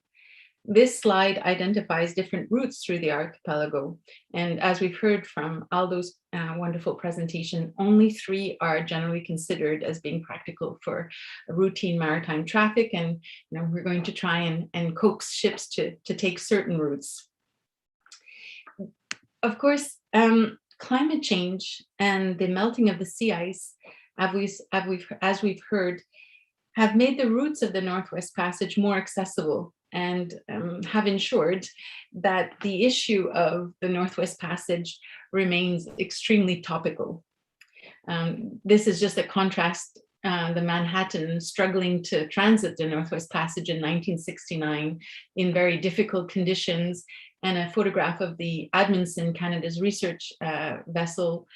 This slide identifies different routes through the archipelago. And as we've heard from Aldo's wonderful presentation, only 3 are generally considered as being practical for routine maritime traffic. And we're going to try and coax ships to take certain routes. Of course, climate change and the melting of the sea ice, as we've heard, have made the routes of the Northwest Passage more accessible and have ensured that the issue of the Northwest Passage remains extremely topical. This is just a contrast, the Manhattan struggling to transit the Northwest Passage in 1969 in very difficult conditions, and a photograph of the Amundsen, Canada's research vessel,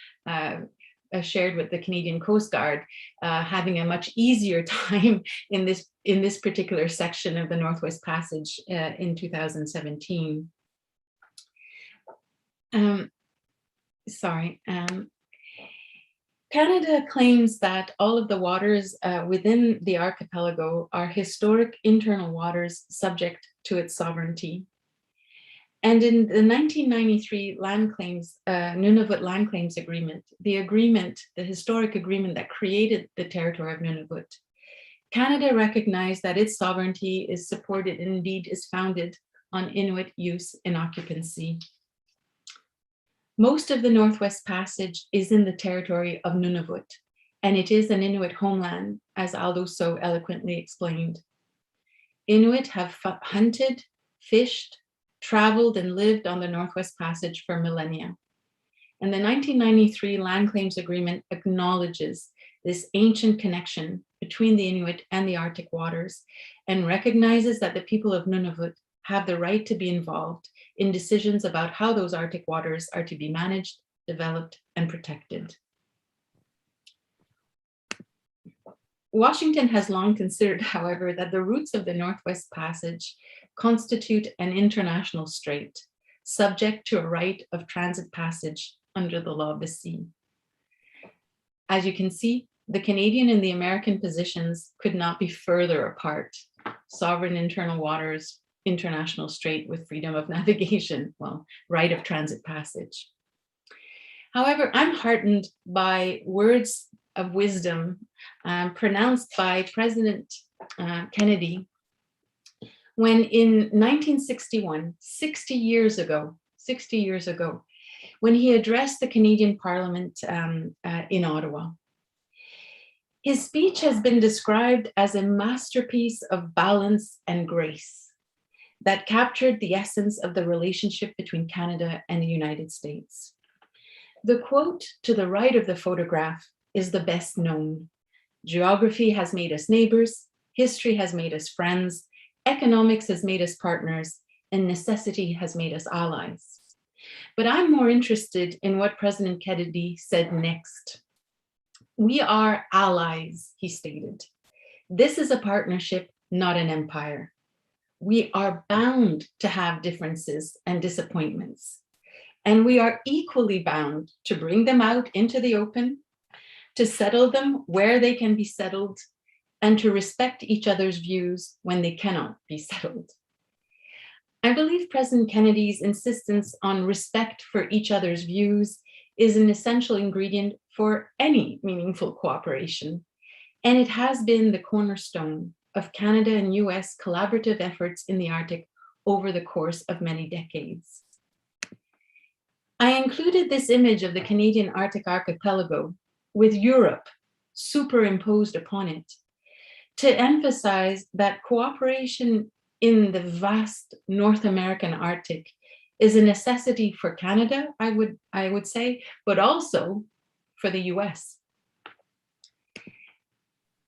shared with the Canadian Coast Guard, having a much easier time in this particular section of the Northwest Passage in 2017. Canada claims that all of the waters within the archipelago are historic internal waters subject to its sovereignty. And in the 1993 land claims, Nunavut Land Claims Agreement, the historic agreement that created the territory of Nunavut, Canada recognized that its sovereignty is supported and indeed is founded on Inuit use and occupancy. Most of the Northwest Passage is in the territory of Nunavut, and it is an Inuit homeland, as Aldo so eloquently explained. Inuit have hunted, fished, traveled and lived on the Northwest Passage for millennia. And the 1993 Land Claims Agreement acknowledges this ancient connection between the Inuit and the Arctic waters and recognizes that the people of Nunavut have the right to be involved in decisions about how those Arctic waters are to be managed, developed, and protected. Washington has long considered, however, that the routes of the Northwest Passage constitute an international strait, subject to a right of transit passage under the law of the sea. As you can see, the Canadian and the American positions could not be further apart. Sovereign internal waters, international strait with freedom of navigation, well, right of transit passage. However, I'm heartened by words of wisdom pronounced by President Kennedy when in 1961, 60 years ago, when he addressed the Canadian Parliament in Ottawa. His speech has been described as a masterpiece of balance and grace that captured the essence of the relationship between Canada and the United States. The quote to the right of the photograph is the best known. Geography has made us neighbors, history has made us friends, economics has made us partners, and necessity has made us allies. But I'm more interested in what President Kennedy said next. We are allies, he stated. This is a partnership, not an empire. We are bound to have differences and disappointments, and we are equally bound to bring them out into the open, to settle them where they can be settled, and to respect each other's views when they cannot be settled. I believe President Kennedy's insistence on respect for each other's views is an essential ingredient for any meaningful cooperation, and it has been the cornerstone of Canada and US collaborative efforts in the Arctic over the course of many decades. I included this image of the Canadian Arctic archipelago with Europe superimposed upon it to emphasize that cooperation in the vast North American Arctic is a necessity for Canada, I would say, but also for the US.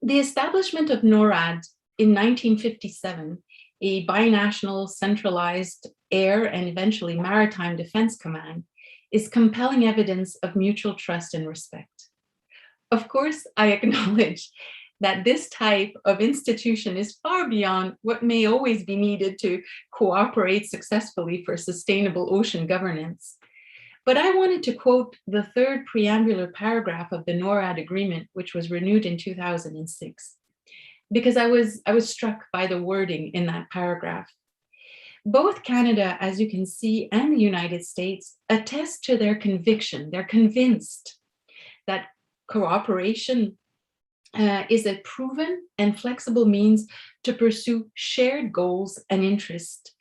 The establishment of NORAD in 1957, a binational centralized air and eventually maritime defense command, is compelling evidence of mutual trust and respect. Of course, I acknowledge that this type of institution is far beyond what may always be needed to cooperate successfully for sustainable ocean governance. But I wanted to quote the third preambular paragraph of the NORAD agreement, which was renewed in 2006, because I was struck by the wording in that paragraph. Both Canada, as you can see, and the United States attest to their conviction. They're convinced that cooperation is a proven and flexible means to pursue shared goals and interests,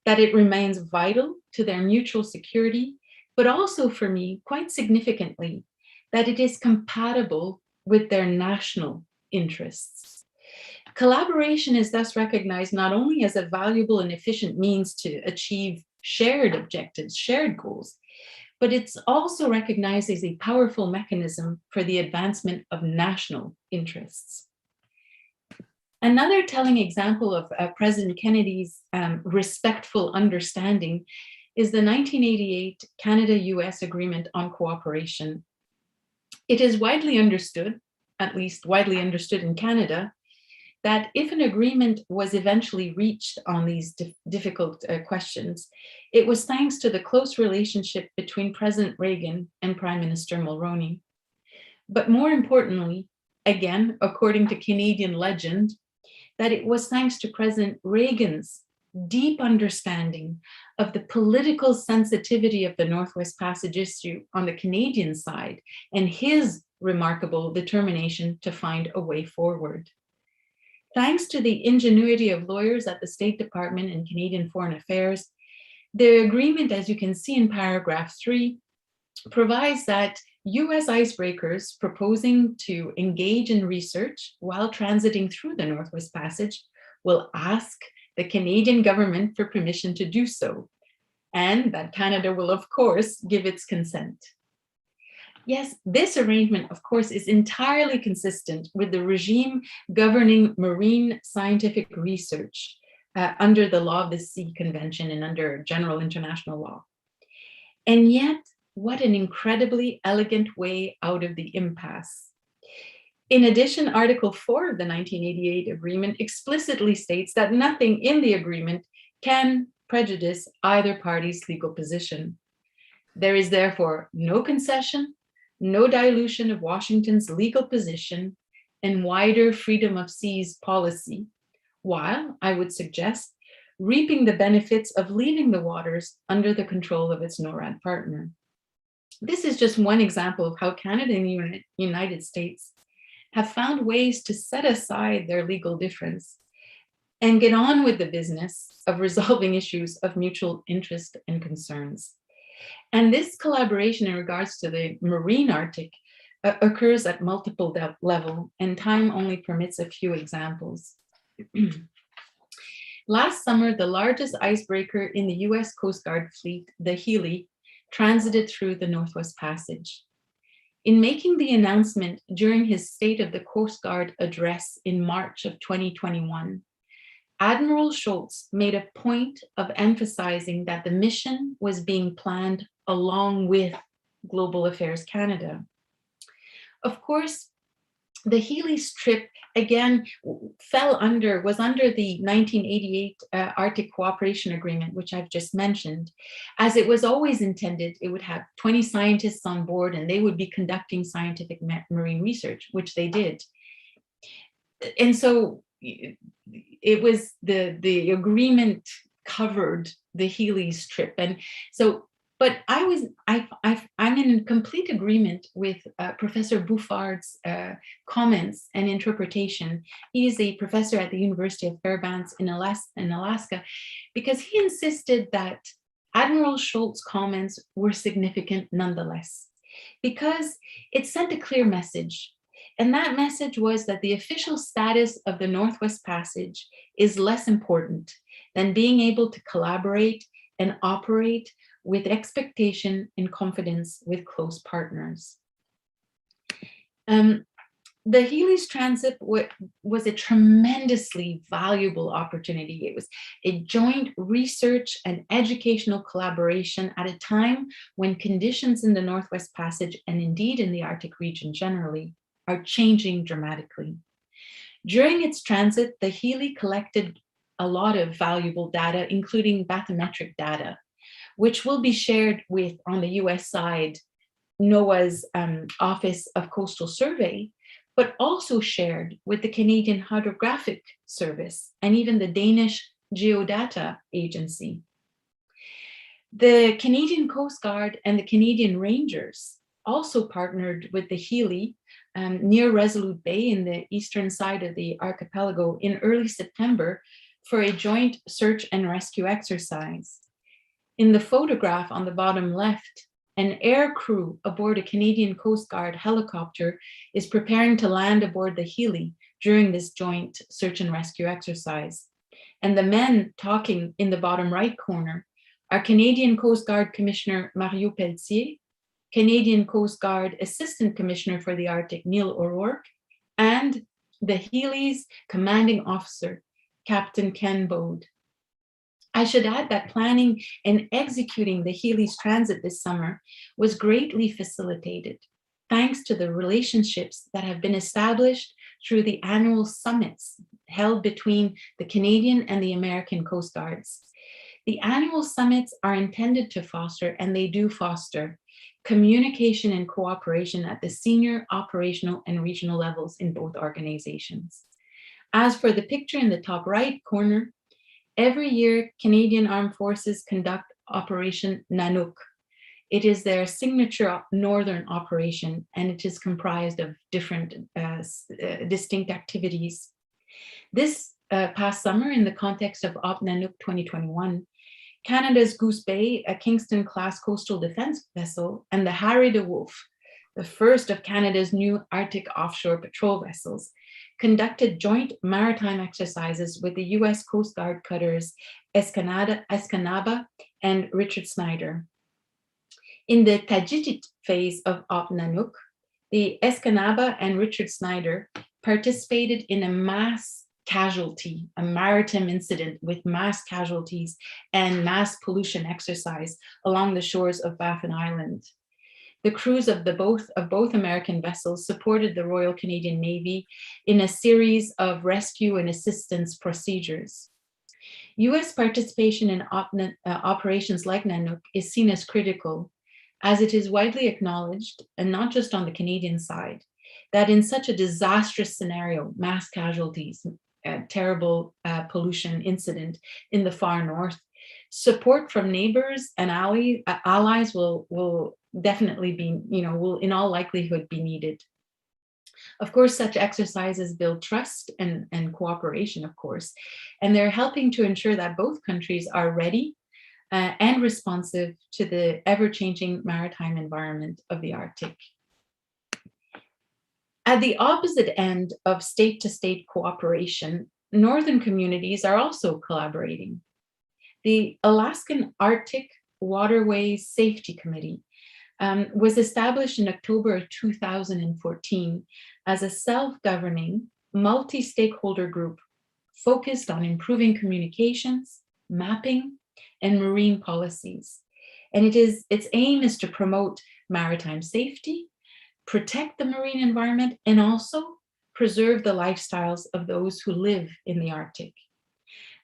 that it remains vital to their mutual security, but also for me, quite significantly, that it is compatible with their national interests. Collaboration is thus recognized not only as a valuable and efficient means to achieve shared objectives, shared goals, but it's also recognized as a powerful mechanism for the advancement of national interests. Another telling example of President Kennedy's respectful understanding is the 1988 Canada-US Agreement on Cooperation. It is widely understood, at least widely understood in Canada, that if an agreement was eventually reached on these difficult questions, it was thanks to the close relationship between President Reagan and Prime Minister Mulroney. But more importantly, again, according to Canadian legend, that it was thanks to President Reagan's deep understanding of the political sensitivity of the Northwest Passage issue on the Canadian side and his remarkable determination to find a way forward. Thanks to the ingenuity of lawyers at the State Department and Canadian Foreign Affairs, the agreement, as you can see in paragraph 3, provides that US icebreakers proposing to engage in research while transiting through the Northwest Passage will ask the Canadian government for permission to do so, and that Canada will, of course, give its consent. Yes, this arrangement, of course, is entirely consistent with the regime governing marine scientific research under the Law of the Sea Convention and under general international law. And yet, what an incredibly elegant way out of the impasse. In addition, Article 4 of the 1988 agreement explicitly states that nothing in the agreement can prejudice either party's legal position. There is therefore no concession, no dilution of Washington's legal position and wider freedom of seas policy, while, I would suggest, reaping the benefits of leaving the waters under the control of its NORAD partner. This is just one example of how Canada and the United States have found ways to set aside their legal difference and get on with the business of resolving issues of mutual interest and concerns. And this collaboration in regards to the marine Arctic occurs at multiple levels, and time only permits a few examples. Last summer, the largest icebreaker in the US Coast Guard fleet, the Healy, transited through the Northwest Passage. In making the announcement during his State of the Coast Guard address in March of 2021, Admiral Schultz made a point of emphasizing that the mission was being planned along with Global Affairs Canada. Of course, the Healy's trip again was under the 1988 Arctic Cooperation Agreement, which I've just mentioned. As it was always intended, it would have 20 scientists on board and they would be conducting scientific marine research, which they did. And so it was the agreement covered the Healy's trip. And so, but I'm in complete agreement with Professor Bouffard's comments and interpretation. He is a professor at the University of Fairbanks in Alaska, because he insisted that Admiral Schultz's comments were significant nonetheless, because it sent a clear message. And that message was that the official status of the Northwest Passage is less important than being able to collaborate and operate with expectation and confidence with close partners. The Healy's Transit was a tremendously valuable opportunity. It was a joint research and educational collaboration at a time when conditions in the Northwest Passage, and indeed in the Arctic region generally, are changing dramatically. During its transit, the Healy collected a lot of valuable data, including bathymetric data, which will be shared with, on the US side, NOAA's Office of Coastal Survey, but also shared with the Canadian Hydrographic Service and even the Danish Geodata Agency. The Canadian Coast Guard and the Canadian Rangers also partnered with the Healy near Resolute Bay in the eastern side of the archipelago in early September for a joint search and rescue exercise. In the photograph on the bottom left, an air crew aboard a Canadian Coast Guard helicopter is preparing to land aboard the Healy during this joint search and rescue exercise. And the men talking in the bottom right corner are Canadian Coast Guard Commissioner Mario Pelletier, Canadian Coast Guard Assistant Commissioner for the Arctic Neil O'Rourke, and the Healy's commanding officer, Captain Ken Bode. I should add that planning and executing the Healy's transit this summer was greatly facilitated thanks to the relationships that have been established through the annual summits held between the Canadian and the American Coast Guards. The annual summits are intended to foster, and they do foster, communication and cooperation at the senior, operational, and regional levels in both organizations. As for the picture in the top right corner, every year, Canadian Armed Forces conduct Operation Nanook. It is their signature northern operation, and it is comprised of different distinct activities. This past summer, in the context of Op Nanook 2021, Canada's Goose Bay, a Kingston-class coastal defense vessel, and the Harry de Wolf, the first of Canada's new Arctic offshore patrol vessels, conducted joint maritime exercises with the US Coast Guard cutters Escanaba and Richard Snyder. In the Tajidit phase of Op Nanook, the Escanaba and Richard Snyder participated in a mass casualty, a maritime incident with mass casualties and mass pollution exercise along the shores of Baffin Island. The crews of both American vessels supported the Royal Canadian Navy in a series of rescue and assistance procedures. US participation in operations like Nanook is seen as critical, as it is widely acknowledged, and not just on the Canadian side, that in such a disastrous scenario, mass casualties, terrible pollution incident in the far north, support from neighbors and allies will definitely be, will in all likelihood be needed. Of course, such exercises build trust and cooperation, of course, and they're helping to ensure that both countries are ready and responsive to the ever-changing maritime environment of the Arctic. At the opposite end of state-to-state cooperation, northern communities are also collaborating. The Alaskan Arctic Waterways Safety Committee was established in October of 2014 as a self-governing, multi-stakeholder group focused on improving communications, mapping, and marine policies. And its aim is to promote maritime safety, protect the marine environment, and also preserve the lifestyles of those who live in the Arctic.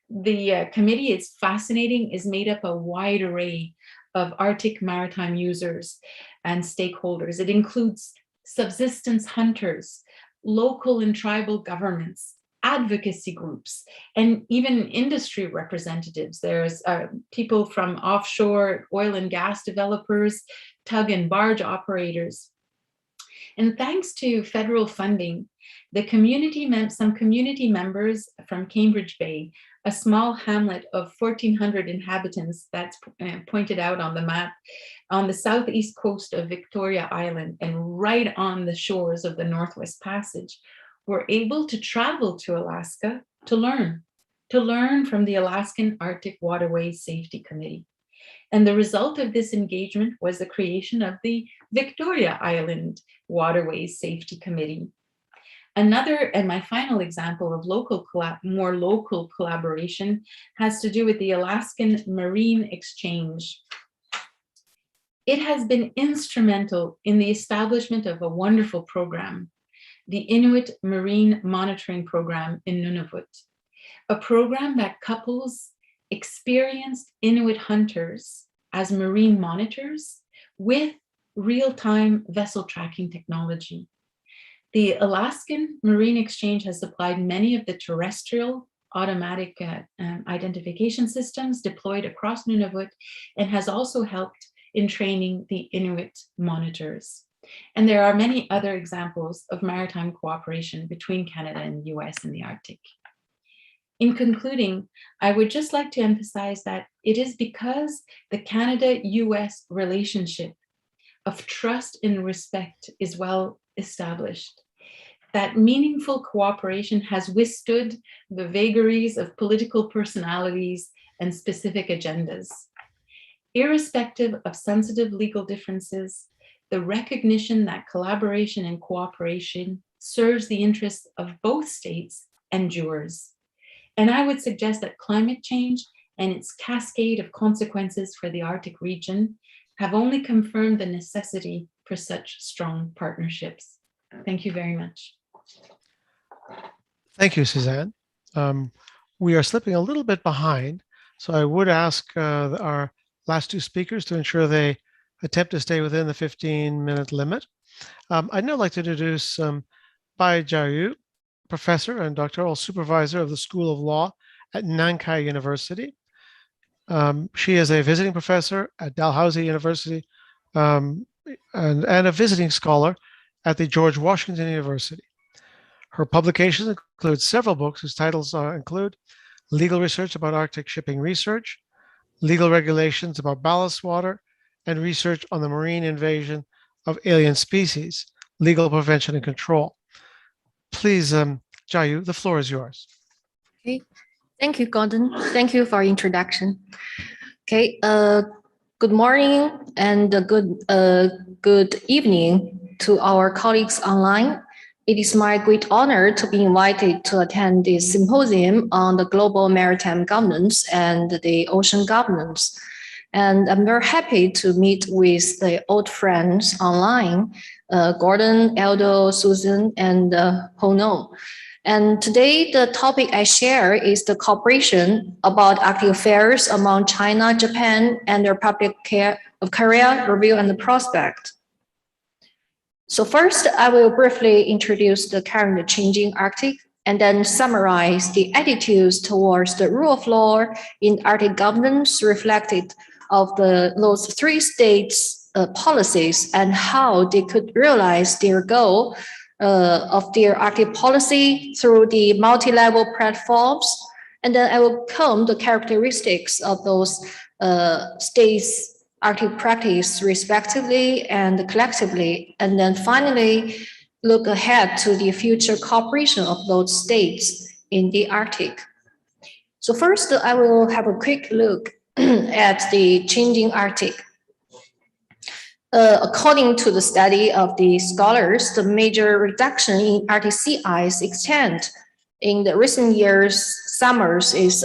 The committee is fascinating, is made up a wide array of Arctic maritime users and stakeholders. It includes subsistence hunters, local and tribal governments, advocacy groups, and even industry representatives. There's people from offshore oil and gas developers, tug and barge operators. And thanks to federal funding, some community members from Cambridge Bay, a small hamlet of 1,400 inhabitants that's pointed out on the map, on the southeast coast of Victoria Island and right on the shores of the Northwest Passage, were able to travel to Alaska to learn from the Alaskan Arctic Waterways Safety Committee. And the result of this engagement was the creation of the Victoria Island Waterways Safety Committee. Another, and my final example of more local collaboration has to do with the Alaskan Marine Exchange. It has been instrumental in the establishment of a wonderful program, the Inuit Marine Monitoring Program in Nunavut, a program that couples experienced Inuit hunters as marine monitors with real-time vessel tracking technology. The Alaskan Marine Exchange has supplied many of the terrestrial automatic identification systems deployed across Nunavut and has also helped in training the Inuit monitors. And there are many other examples of maritime cooperation between Canada and the US in the Arctic. In concluding, I would just like to emphasize that it is because the Canada-US relationship of trust and respect is well established that meaningful cooperation has withstood the vagaries of political personalities and specific agendas. Irrespective of sensitive legal differences, the recognition that collaboration and cooperation serves the interests of both states endures. And I would suggest that climate change and its cascade of consequences for the Arctic region have only confirmed the necessity for such strong partnerships. Thank you very much. Thank you, Suzanne. We are slipping a little bit behind, so I would ask our last two speakers to ensure they attempt to stay within the 15-minute limit. I'd now like to introduce Bai Jiayu, professor and doctoral supervisor of the School of Law at Nankai University. She is a visiting professor at Dalhousie University and a visiting scholar at the George Washington University. Her publications include several books whose titles include Legal Research about Arctic Shipping Research, Legal Regulations about Ballast Water, and Research on the Marine Invasion of Alien Species, Legal Prevention and Control. Please, Jiayu, the floor is yours. Okay, thank you, Gordon. Thank you for introduction. Okay, good morning and good evening to our colleagues online. It is my great honor to be invited to attend this symposium on the global maritime governance and the ocean governance. And I'm very happy to meet with the old friends online, Gordon, Aldo, Susan, and Hono. And today the topic I share is the cooperation about Arctic affairs among China, Japan, and the Republic of Korea, review and the prospect. So first, I will briefly introduce the current changing Arctic and then summarize the attitudes towards the rule of law in Arctic governance reflected of those three states' policies and how they could realize their goal of their Arctic policy through the multi-level platforms. And then I will come the characteristics of those states' Arctic practice respectively and collectively, and then finally look ahead to the future cooperation of those states in the Arctic. So first, I will have a quick look at the changing Arctic. According to the study of the scholars, the major reduction in Arctic sea ice extent in the recent years, summers is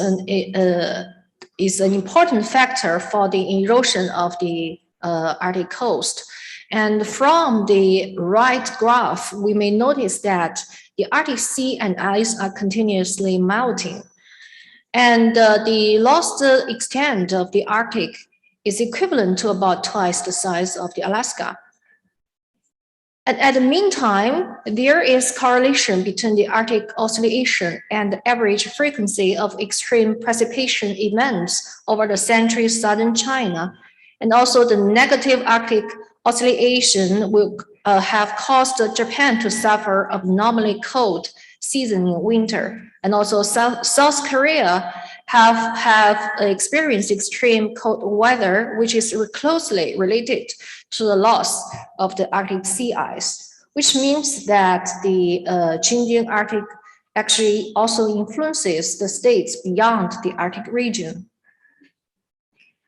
an important factor for the erosion of the Arctic coast. And from the right graph, we may notice that the Arctic sea and ice are continuously melting. And the lost extent of the Arctic is equivalent to about twice the size of the Alaska. And at the meantime, there is correlation between the Arctic oscillation and the average frequency of extreme precipitation events over the century southern China. And also the negative Arctic oscillation will have caused Japan to suffer abnormally cold season in winter. And also South Korea have experienced extreme cold weather, which is closely related to the loss of the Arctic sea ice, which means that the changing Arctic actually also influences the states beyond the Arctic region.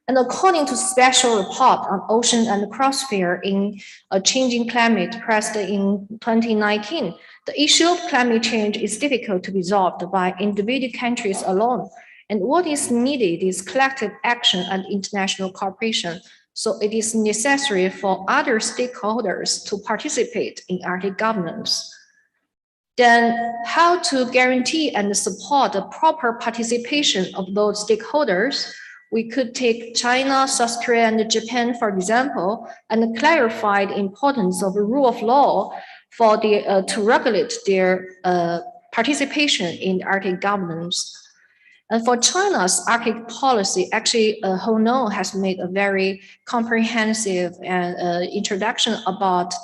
And according to special report on ocean and crossphere in a changing climate pressed in 2019, the issue of climate change is difficult to be resolved by individual countries alone. And what is needed is collective action and international cooperation. So it is necessary for other stakeholders to participate in Arctic governance. Then how to guarantee and support the proper participation of those stakeholders? We could take China, South Korea, and Japan, for example, and clarify the importance of the rule of law for to regulate their participation in Arctic governance. And for China's Arctic policy, actually, Ho No has made a very comprehensive introduction about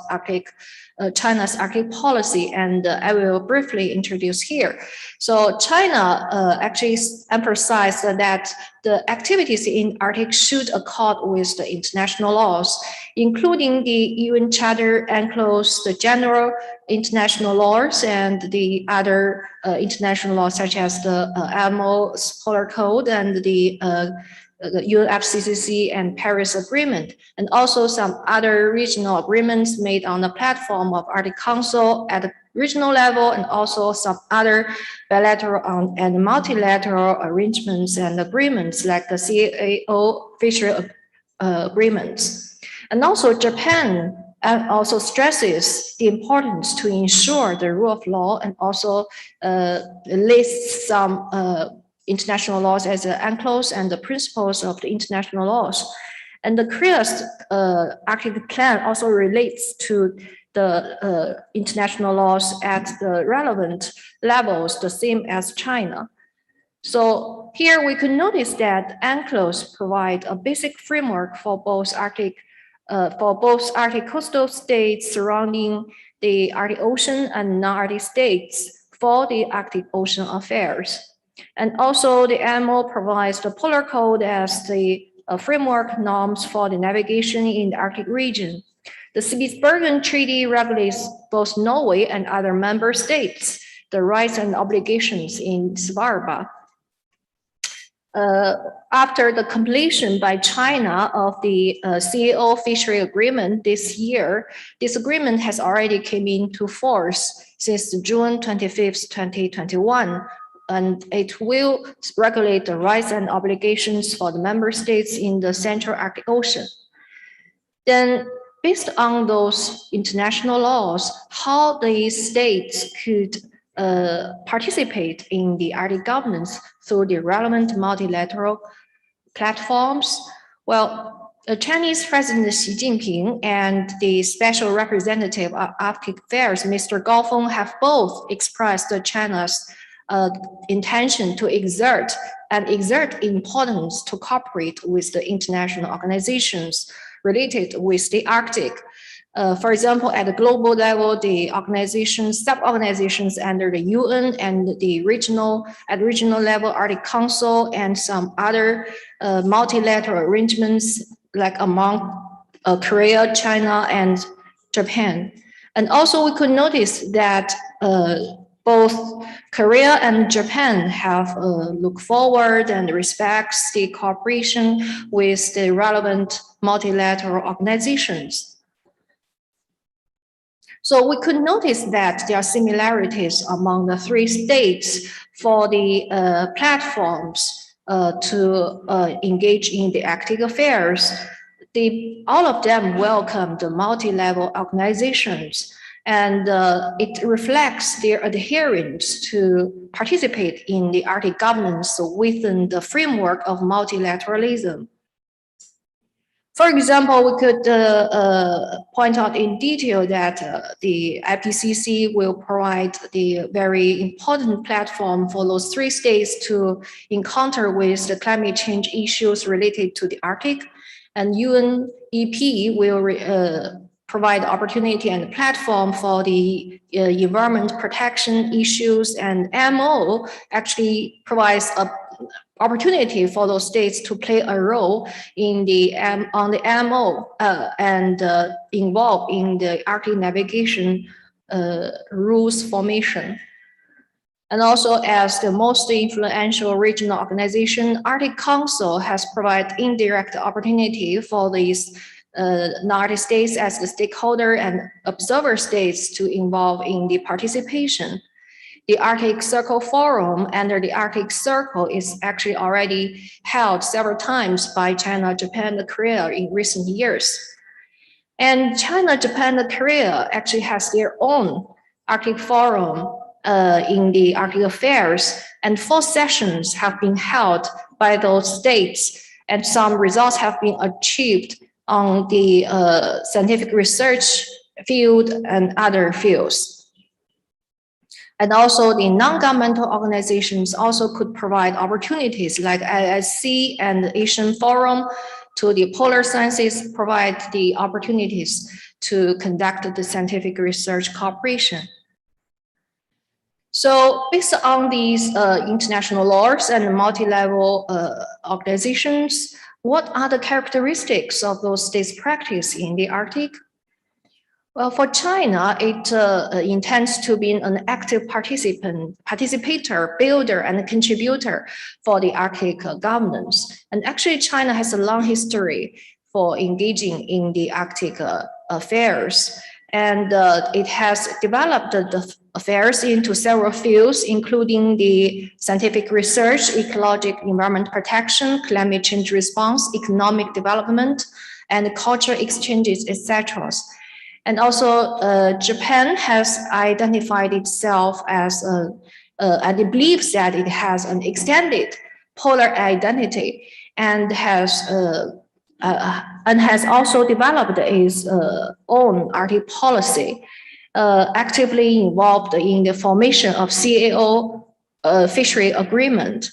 China's Arctic policy, and I will briefly introduce here. So China actually emphasized that the activities in Arctic should accord with the international laws, including the UN Charter, UNCLOS, the general international laws, and the other international laws such as the IMO Polar Code and the UNFCCC and Paris Agreement, and also some other regional agreements made on the platform of Arctic Council at the regional level, and also some other bilateral and multilateral arrangements and agreements like the CAO fishery agreements. And also Japan also stresses the importance to ensure the rule of law, and also lists some international laws as UNCLOS and the principles of the international laws. And the Korea's Arctic Plan also relates to the international laws at the relevant levels, the same as China. So here we could notice that UNCLOS provide a basic framework for both Arctic coastal states surrounding the Arctic Ocean and non-Arctic states for the Arctic Ocean affairs. And also the IMO provides the Polar Code as the framework norms for the navigation in the Arctic region. The Spitsbergen Treaty regulates both Norway and other member states, the rights and obligations in Svalbard. After the completion by China of the CAO fishery agreement this year, this agreement has already came into force since June 25th, 2021, and it will regulate the rights and obligations for the member states in the Central Arctic Ocean. Then, based on those international laws, how the states could participate in the Arctic governance through the relevant multilateral platforms? Well, the Chinese President Xi Jinping and the Special Representative of Arctic Affairs, Mr. Gao Feng, have both expressed China's intention to exert importance to cooperate with the international organizations related with the Arctic. For example, at the global level, the organizations, sub-organizations under the UN and the regional level, Arctic Council, and some other multilateral arrangements like among Korea, China, and Japan. And also we could notice that both Korea and Japan have looked forward and respects the cooperation with the relevant multilateral organizations. So we could notice that there are similarities among the three states for the platforms to engage in the Arctic affairs. All of them welcome the multi-level organizations, and it reflects their adherence to participate in the Arctic governance within the framework of multilateralism. For example, we could point out in detail that the IPCC will provide the very important platform for those three states to encounter with the climate change issues related to the Arctic, and UNEP will provide opportunity and platform for the environment protection issues, and IMO actually provides a opportunity for those states to play a role in on the IMO and involved in the Arctic navigation rules formation. And also, as the most influential regional organization, Arctic Council has provided indirect opportunity for these United States as the stakeholder and observer states to involve in the participation. The Arctic Circle Forum under the Arctic Circle is actually already held several times by China, Japan, and Korea in recent years. And China, Japan, and Korea actually has their own Arctic Forum in the Arctic affairs, and 4 sessions have been held by those states, and some results have been achieved on the scientific research field and other fields. And also the non-governmental organizations also could provide opportunities like ISC and the Asian Forum to the polar sciences, provide the opportunities to conduct the scientific research cooperation. So based on these international laws and multi-level organizations, what are the characteristics of those states' practice in the Arctic? Well, for China, it intends to be an active participator, builder, and contributor for the Arctic governance. And actually, China has a long history for engaging in the Arctic affairs. And it has developed the affairs into several fields, including the scientific research, ecological environment protection, climate change response, economic development, and cultural exchanges, etc. And also, Japan has identified itself as and it believes that it has an extended polar identity and has also developed its own Arctic policy, actively involved in the formation of CAO fishery agreement.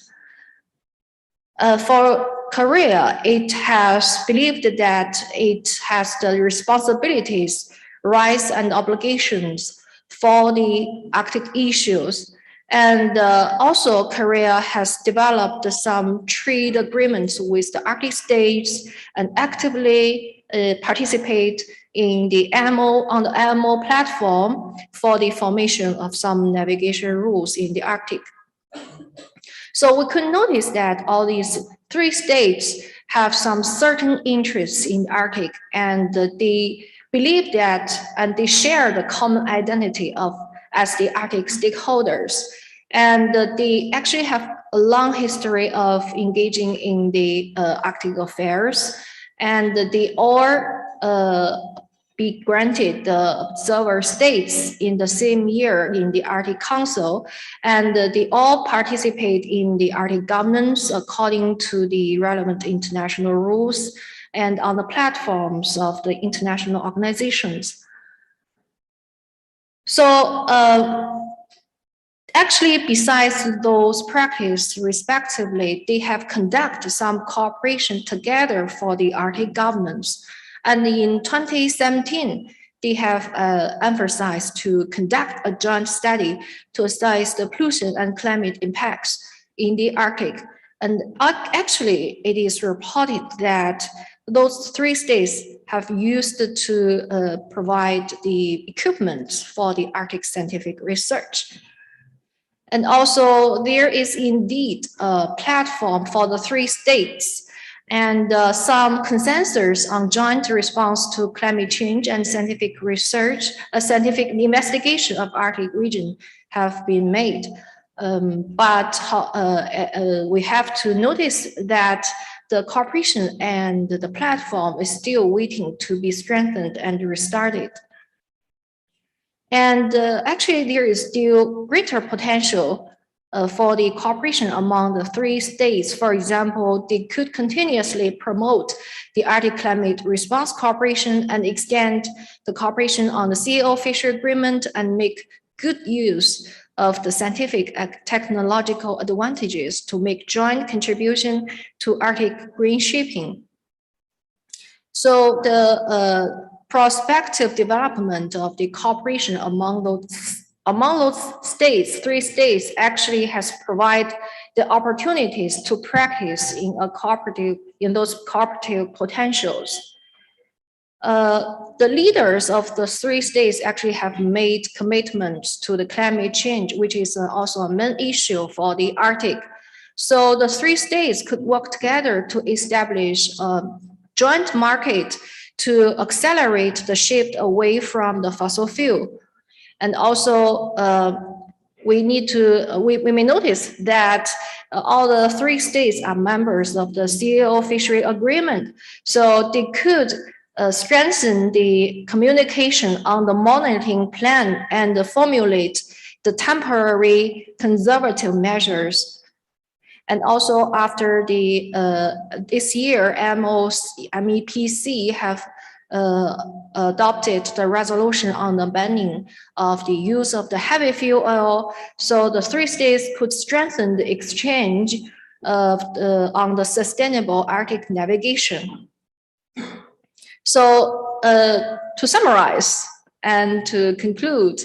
For Korea, it has believed that it has the responsibilities, rights, and obligations for the Arctic issues. And also, Korea has developed some trade agreements with the Arctic states and actively participate in the on the IMO platform for the formation of some navigation rules in the Arctic. So we could notice that all these 3 states have some certain interests in the Arctic, and they believe that, and they share the common identity of as the Arctic stakeholders. And they actually have a long history of engaging in the Arctic affairs, and they all be granted the observer states in the same year in the Arctic Council, and they all participate in the Arctic governance according to the relevant international rules and on the platforms of the international organizations. So actually, besides those practices respectively, they have conducted some cooperation together for the Arctic governance. And in 2017, they have emphasized to conduct a joint study to assess the pollution and climate impacts in the Arctic. And actually, it is reported that those 3 states have used to provide the equipment for the Arctic scientific research. And also, there is indeed a platform for the 3 states and some consensus on joint response to climate change and scientific research, scientific investigation of Arctic region have been made. But we have to notice that the cooperation and the platform is still waiting to be strengthened and restarted. And actually, there is still greater potential for the cooperation among the 3 states. For example, they could continuously promote the Arctic climate response cooperation and extend the cooperation on the CAO fishery agreement and make good use of the scientific and technological advantages to make joint contribution to Arctic green shipping. So the prospective development of the cooperation among those states, 3 states, actually has provided the opportunities to practice in those cooperative potentials. The leaders of the 3 states actually have made commitments to the climate change, which is also a main issue for the Arctic. So the 3 states could work together to establish a joint market to accelerate the shift away from the fossil fuel. And also, we may notice that all the 3 states are members of the CEO Fishery Agreement. So they could strengthen the communication on the monitoring plan and formulate the temporary conservative measures. And also after this year, MEPC have adopted the resolution on the banning of the use of the heavy fuel oil. So the 3 states could strengthen the exchange on the sustainable Arctic navigation. So to summarize and to conclude,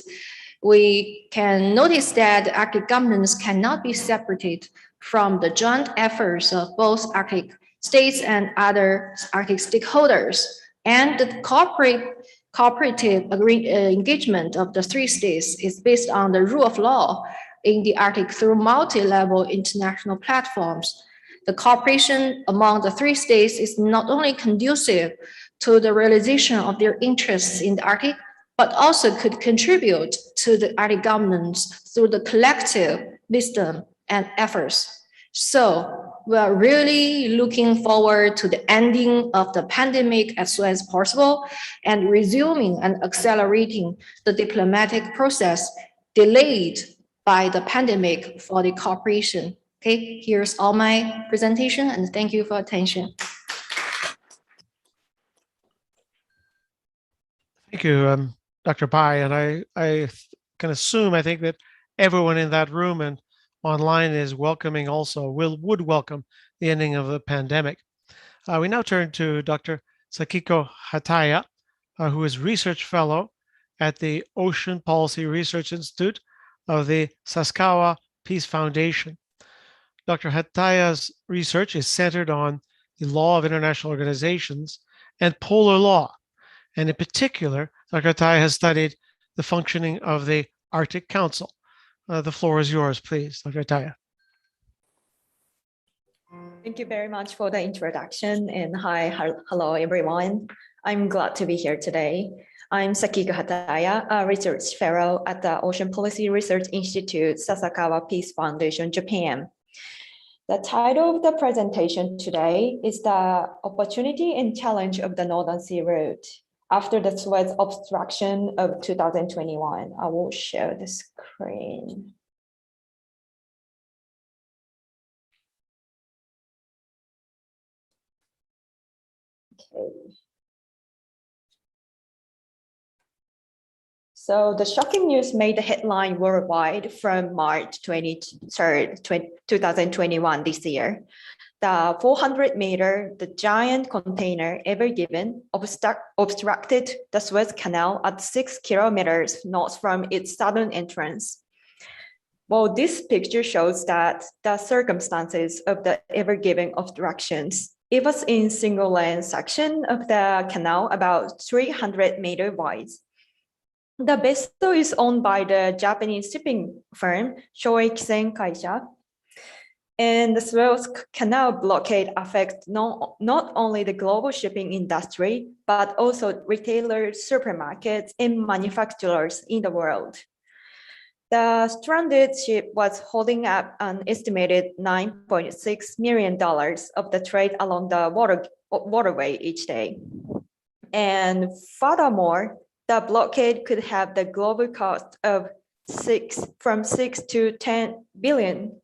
we can notice that Arctic governance cannot be separated from the joint efforts of both Arctic states and other Arctic stakeholders, and the cooperative engagement of the 3 states is based on the rule of law in the Arctic through multi-level international platforms. The cooperation among the 3 states is not only conducive to the realization of their interests in the Arctic, but also could contribute to the Arctic governance through the collective wisdom and efforts. So we are really looking forward to the ending of the pandemic as soon as possible and resuming and accelerating the diplomatic process delayed by the pandemic for the cooperation. Okay, here's all my presentation and thank you for attention. Thank you, Dr. Pai. And I can assume, I think that everyone in that room and online is welcoming also, would welcome the ending of the pandemic. We now turn to Dr. Sakiko Hataya, who is Research Fellow at the Ocean Policy Research Institute of the Saskawa Peace Foundation. Dr. Hataya's research is centered on the law of international organizations and polar law. And in particular, Dr. Hataya has studied the functioning of the Arctic Council. The floor is yours, please, Dr. Hataya. Thank you very much for the introduction, and hello everyone. I'm glad to be here today. I'm Sakiko Hataya, a research fellow at the Ocean Policy Research Institute, Sasakawa Peace Foundation, Japan. The title of the presentation today is The Opportunity and Challenge of the Northern Sea Route after the Suez obstruction of 2021. I will share the screen. Okay. So the shocking news made the headline worldwide from March 23rd, 2021 this year. The 400-meter, the giant container Ever Given obstructed the Suez Canal at 6 kilometers north from its southern entrance. Well, this picture shows that the circumstances of the Ever Given obstructions. It was in single lane section of the canal about 300 meters wide. The vessel is owned by the Japanese shipping firm Shoei Kisen Kaisha. And the Suez Canal blockade affects not only the global shipping industry, but also retailers, supermarkets, and manufacturers in the world. The stranded ship was holding up an estimated $9.6 million of the trade along the waterway each day. And furthermore, the blockade could have the global cost of from $6 to $10 billion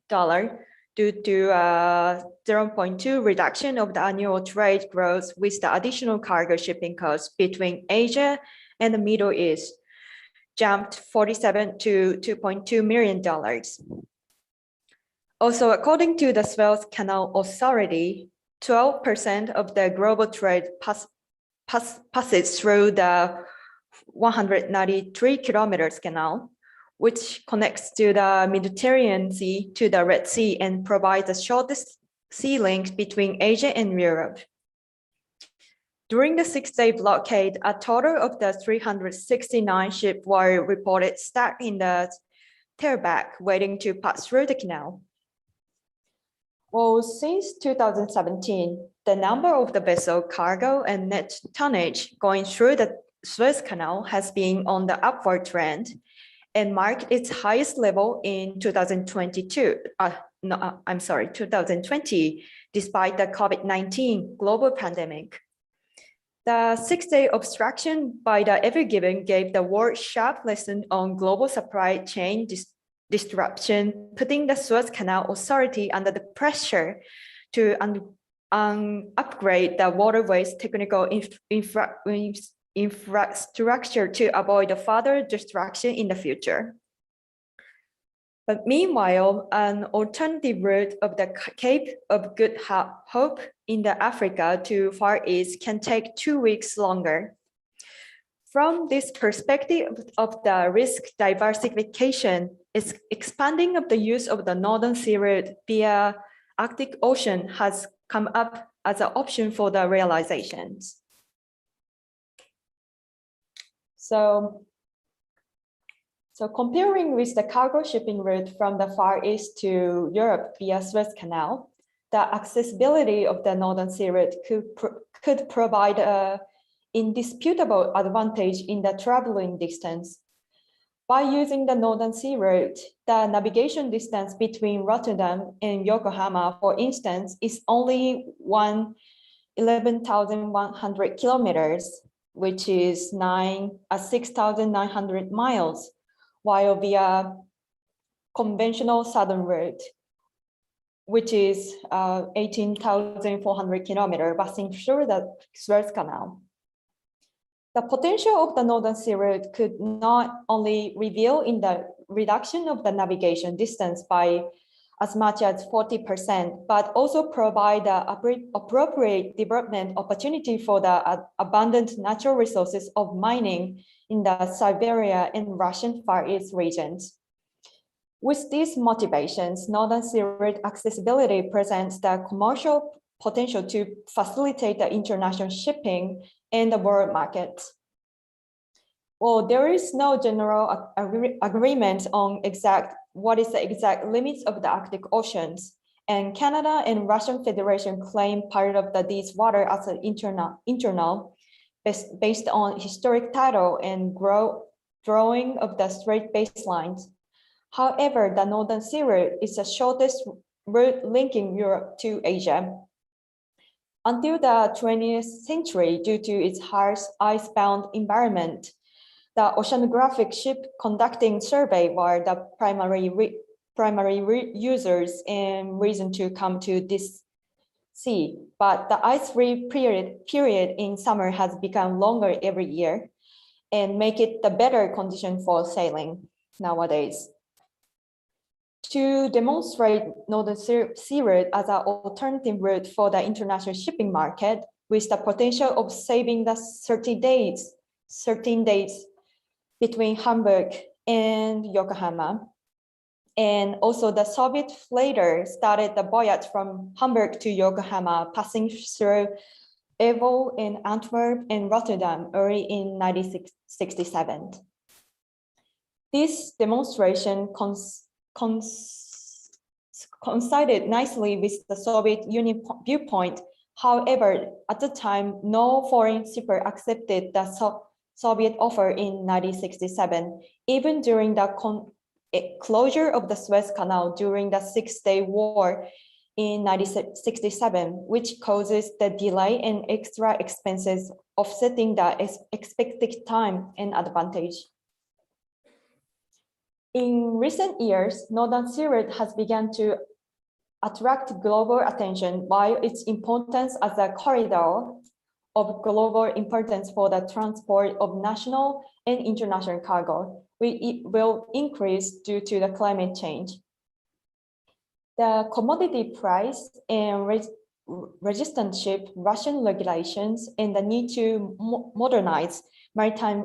due to a 0.2 reduction of the annual trade growth with the additional cargo shipping costs between Asia and the Middle East jumped 47 to $2.2 million. Also, according to the Suez Canal Authority, 12% of the global trade passes through the 193 kilometers canal, which connects to the Mediterranean Sea to the Red Sea and provides the shortest sea link between Asia and Europe. During the 6-day blockade, a total of the 369 ships were reported stuck in the Terback, waiting to pass through the canal. Well, since 2017, the number of the vessel cargo and net tonnage going through the Suez Canal has been on the upward trend and marked its highest level in 2020, despite the COVID-19 global pandemic. The 6-day obstruction by the Ever Given gave the world sharp lesson on global supply chain disruption, putting the Suez Canal Authority under the pressure to upgrade the waterway's technical infrastructure to avoid a further destruction in the future. But meanwhile, an alternative route of the Cape of Good Hope in the Africa to Far East can take 2 weeks longer. From this perspective of the risk diversification, its expanding of the use of the Northern Sea Route via Arctic Ocean has come up as an option for the realizations. So comparing with the cargo shipping route from the Far East to Europe via Suez Canal, the accessibility of the Northern Sea Route could provide an indisputable advantage in the traveling distance. By using the Northern Sea Route, the navigation distance between Rotterdam and Yokohama, for instance, is only 11,100 kilometers, which is 6,900 miles, while via conventional southern route, which is 18,400 kilometers, passing through the Suez Canal. The potential of the Northern Sea Route could not only reveal in the reduction of the navigation distance by as much as 40%, but also provide the appropriate development opportunity for the abundant natural resources of mining in the Siberia and Russian Far East regions. With these motivations, Northern Sea Route accessibility presents the commercial potential to facilitate the international shipping in the world market. Well, there is no general agreement on what is the exact limits of the Arctic oceans, and Canada and Russian Federation claim part of these water as an internal based on historic title and drawing of the strait baselines. However, the Northern Sea Route is the shortest route linking Europe to Asia. Until the 20th century, due to its harsh icebound environment, the oceanographic ship conducting survey were the primary users and reason to come to this sea. But the ice-free period in summer has become longer every year and make it the better condition for sailing nowadays. To demonstrate Northern Sea Route as an alternative route for the international shipping market, with the potential of saving the 13 days between Hamburg and Yokohama. And also the Soviet later started the voyage from Hamburg to Yokohama, passing through Evo and Antwerp and Rotterdam early in 1967. This demonstration coincided nicely with the Soviet Union viewpoint. However, at the time, no foreign shipper accepted the Soviet offer in 1967, even during the closure of the Suez Canal during the Six-Day War in 1967, which causes the delay and extra expenses, offsetting the expected time and advantage. In recent years, Northern Sea Route has begun to attract global attention by its importance as a corridor of global importance for the transport of national and international cargo. It will increase due to the climate change. The commodity price and resistant ship Russian regulations and the need to modernize maritime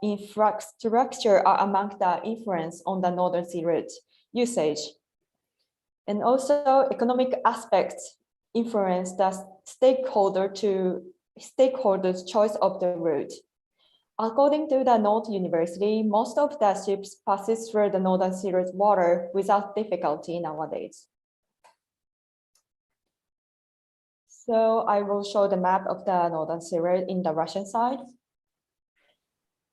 infrastructure are among the influence on the Northern Sea Route usage. And also economic aspects influence the stakeholder to stakeholders' choice of the route. According to the North University, most of the ships passes through the Northern Sea Route water without difficulty nowadays. So I will show the map of the Northern Sea Route in the Russian side.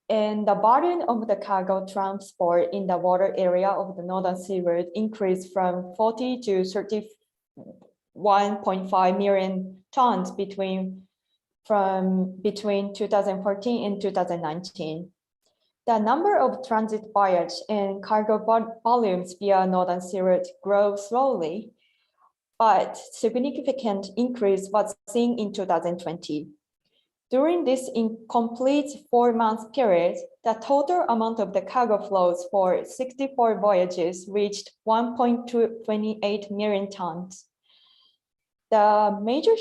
And the burden of the cargo transport in the water area of the Northern Sea Route increased from 40 to 31.5 million tons between 2014 and 2019. The number of transit voyages and cargo volumes via Northern Sea Route grow slowly, but significant increase was seen in 2020. During this incomplete 4-month period, the total amount of the cargo flows for 64 voyages reached 1.28 million tons. The major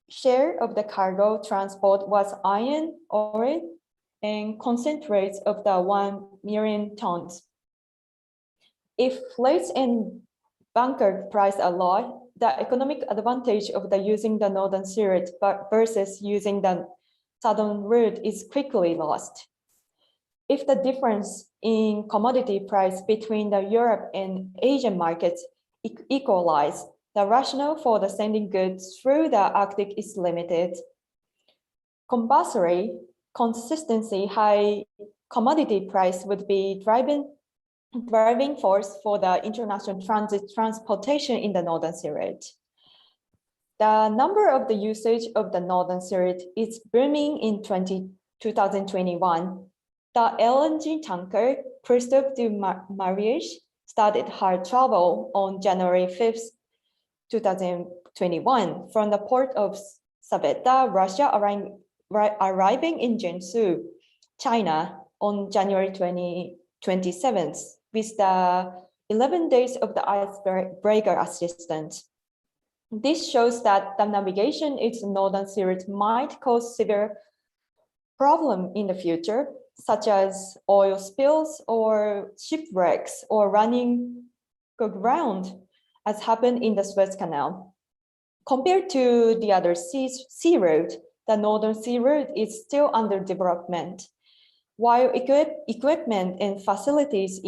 share of the cargo transport was iron ore and concentrates of the 1 million tons. If freight and bunker price are low, the economic advantage of using the Northern Sea Route versus using the Southern route is quickly lost. If the difference in commodity price between the Europe and Asian markets equalize, the rationale for the sending goods through the Arctic is limited. Conversely, consistency high commodity price would be driving force for the international transportation in the Northern Sea Route. The number of the usage of the Northern Sea Route is booming in 2021. The LNG tanker Christophe du Mariage started her travel on January 5th, 2021 from the port of Saveta, Russia, arriving in Jiangsu, China on January 27th with the 11 days of the icebreaker assistance. This shows that the navigation in the Northern Sea Route might cause severe problems in the future, such as oil spills or shipwrecks or running aground, as happened in the Suez Canal. Compared to the other sea route, the Northern Sea Route is still under development. While equipment and facilities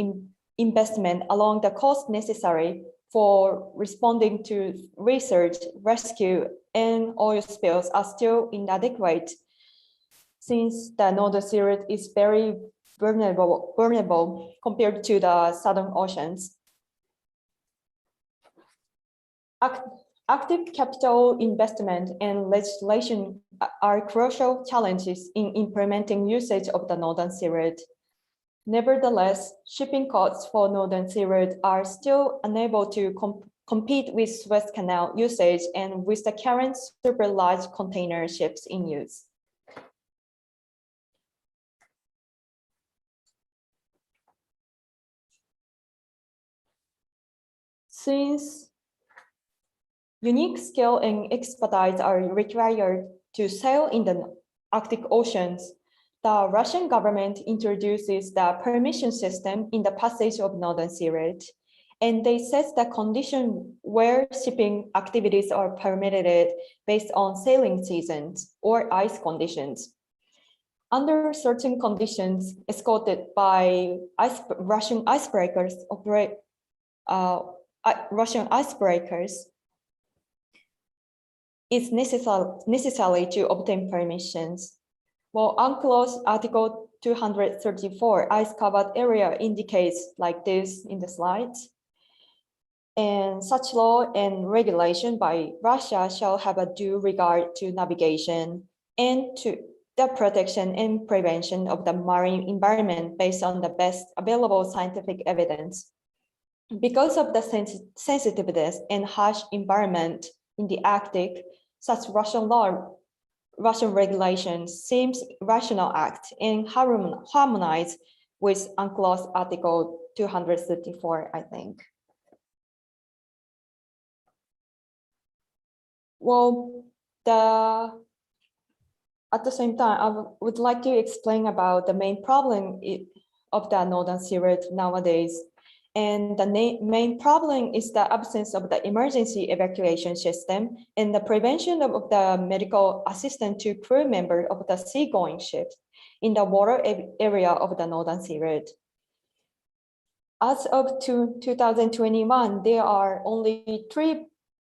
investment along the coast necessary for responding to research, rescue, and oil spills are still inadequate, since the Northern Sea Route is very vulnerable compared to the Southern Oceans. Active capital investment and legislation are crucial challenges in implementing usage of the Northern Sea Route. Nevertheless, shipping costs for Northern Sea Route are still unable to compete with Suez Canal usage and with the current super large container ships in use. Since unique skill and expertise are required to sail in the Arctic Oceans, the Russian government introduces the permission system in the passage of Northern Sea Route, and they set the condition where shipping activities are permitted based on sailing seasons or ice conditions. Under certain conditions, escorted by Russian icebreakers, it's necessary to obtain permissions. Well, UNCLOS Article 234 ice-covered area indicates like this in the slides. And such law and regulation by Russia shall have a due regard to navigation and to the protection and prevention of the marine environment based on the best available scientific evidence. Because of the sensitiveness and harsh environment in the Arctic, such Russian regulations seems rational act and harmonize with UNCLOS Article 234, I think. Well, at the same time, I would like to explain about the main problem of the Northern Sea Route nowadays. And the main problem is the absence of the emergency evacuation system and the prevention of the medical assistance to crew members of the seagoing ships in the water area of the Northern Sea route. As of 2021, there are only 3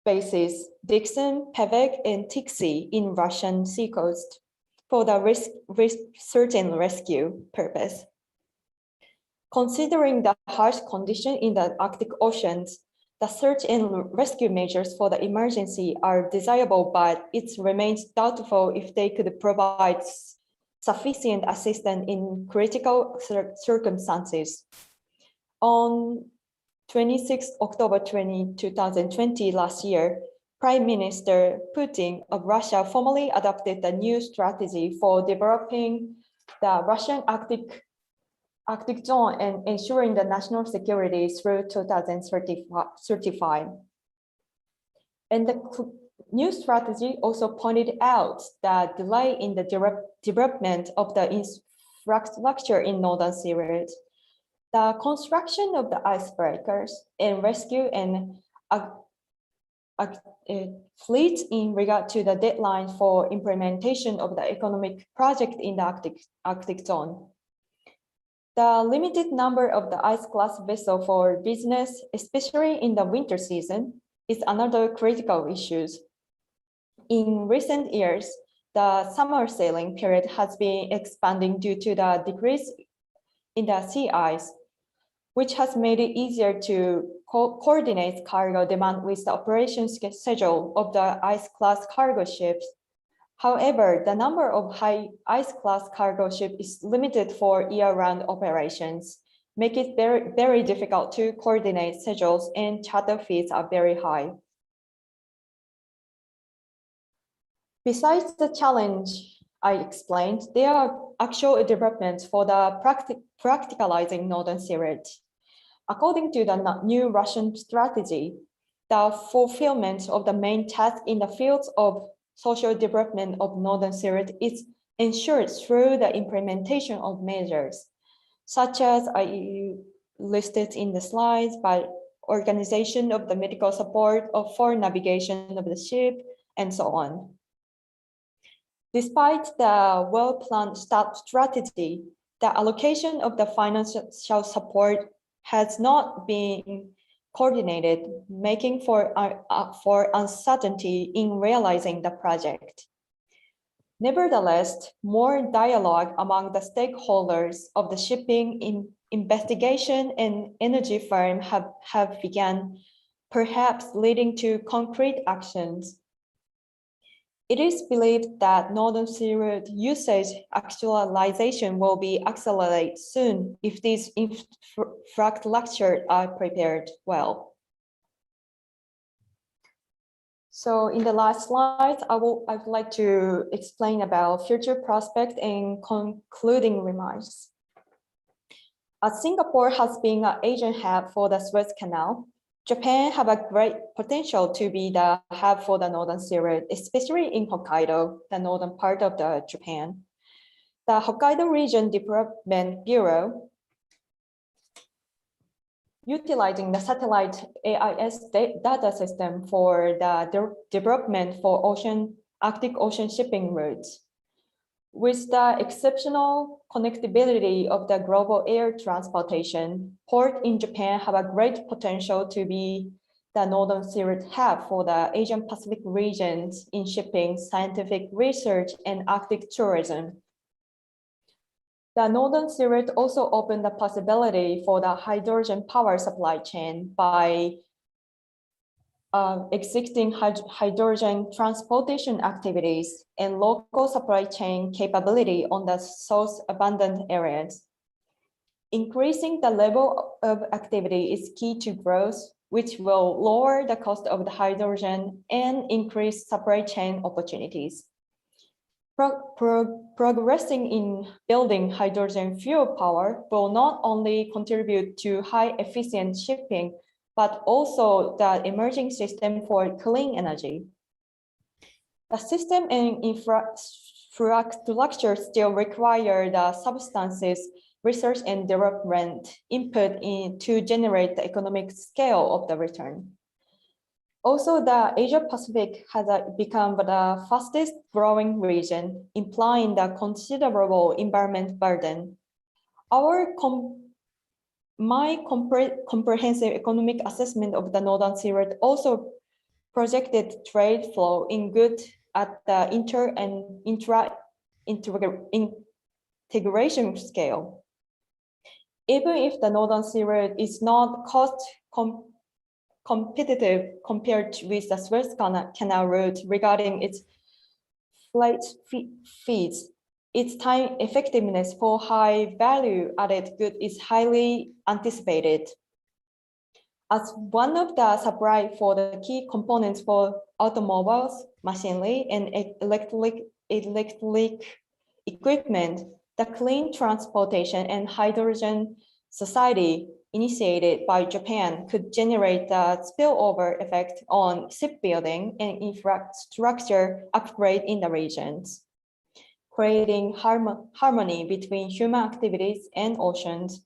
bases, Dixon, Pevek, and Tixi in Russian seacoast for the search and rescue purpose. Considering the harsh condition in the Arctic oceans, the search and rescue measures for the emergency are desirable, but it remains doubtful if they could provide sufficient assistance in critical circumstances. On 26 October 2020, last year, Prime Minister Putin of Russia formally adopted the new strategy for developing the Russian Arctic zone and ensuring the national security through 2035. And the new strategy also pointed out the delay in the development of the infrastructure in Northern Sea route. The construction of the icebreakers and rescue and fleets in regard to the deadline for implementation of the economic project in the Arctic zone. The limited number of the ice-class vessel for business, especially in the winter season, is another critical issue. In recent years, the summer sailing period has been expanding due to the decrease in the sea ice, which has made it easier to coordinate cargo demand with the operation schedule of the ice-class cargo ships. However, the number of high ice-class cargo ships is limited for year-round operations, making it very, very difficult to coordinate schedules, and charter fees are very high. Besides the challenge I explained, there are actual developments for the practicalizing Northern Sea route. According to the new Russian strategy, the fulfillment of the main task in the fields of social development of Northern Sea route is ensured through the implementation of measures, such as I listed in the slides, by organization of the medical support for navigation of the ship, and so on. Despite the well-planned strategy, the allocation of the financial support has not been coordinated, making for uncertainty in realizing the project. Nevertheless, more dialogue among the stakeholders of the shipping, investigation, and energy firm have begun, perhaps leading to concrete actions. It is believed that Northern Sea route usage actualization will be accelerated soon if these infrastructures are prepared well. So in the last slide, I'd like to explain about future prospects and concluding remarks. As Singapore has been an Asian hub for the Suez Canal, Japan have a great potential to be the hub for the Northern Sea route, especially in Hokkaido, the northern part of Japan. The Hokkaido Region Development Bureau, utilizing the satellite AIS data system for the development for Arctic Ocean shipping routes. With the exceptional connectivity of the global air transportation, ports in Japan have a great potential to be the Northern Sea route hub for the Asian Pacific regions in shipping, scientific research, and Arctic tourism. The Northern Sea route also opened the possibility for the hydrogen power supply chain by existing hydrogen transportation activities and local supply chain capability on the source abundant areas. Increasing the level of activity is key to growth, which will lower the cost of the hydrogen and increase supply chain opportunities. Progressing in building hydrogen fuel power will not only contribute to high efficient shipping, but also the emerging system for clean energy. The system and infrastructure still require the substances research and development input to generate the economic scale of the return. Also, the Asia Pacific has become the fastest growing region, implying the considerable environment burden. My comprehensive economic assessment of the Northern Sea Route also projected trade flow in good at the inter and integration scale. Even if the Northern Sea Route is not cost competitive compared with the Suez Canal route regarding its flight fees, its time effectiveness for high value added good is highly anticipated. As one of the supply for the key components for automobiles, machinery, and electric equipment, the Clean Transportation and Hydrogen Society initiated by Japan could generate a spillover effect on shipbuilding and infrastructure upgrade in the regions, creating harmony between human activities and oceans.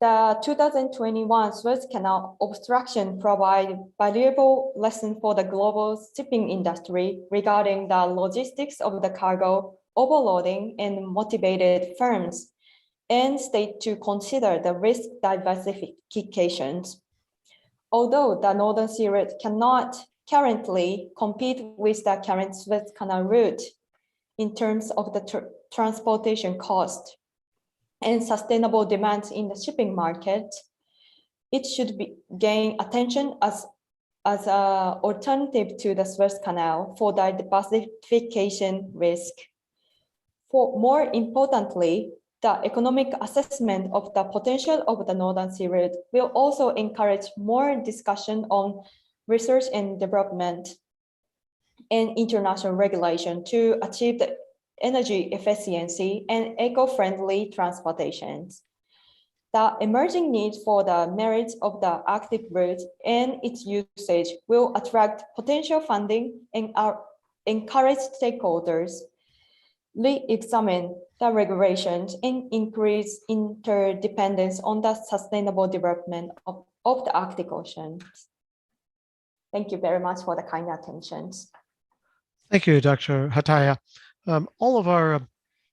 The 2021 Suez Canal obstruction provided valuable lesson for the global shipping industry regarding the logistics of the cargo overloading and motivated firms and state to consider the risk diversifications. Although the Northern Sea Route cannot currently compete with the current Suez Canal route in terms of the transportation cost and sustainable demands in the shipping market, it should gain attention as an alternative to the Suez Canal for the diversification risk. More importantly, the economic assessment of the potential of the Northern Sea Route will also encourage more discussion on research and development and international regulation to achieve the energy efficiency and eco-friendly transportations. The emerging need for the merits of the Arctic route and its usage will attract potential funding and encourage stakeholders re-examine the regulations and increase interdependence on the sustainable development of the Arctic Ocean. Thank you very much for the kind attention. Thank you, Dr. Hataya. All of our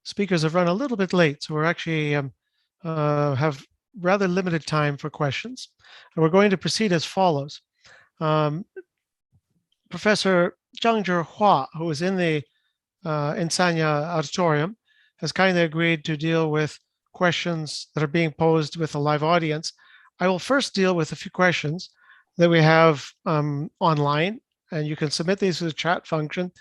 speakers have run a little bit late, so we're actually have rather limited time for questions. And we're going to proceed as follows. Professor Zhangzhi Hua, who is in the Sanya auditorium, has kindly agreed to deal with questions that are being posed with a live audience. I will first deal with a few questions that we have online, and you can submit these to the chat function.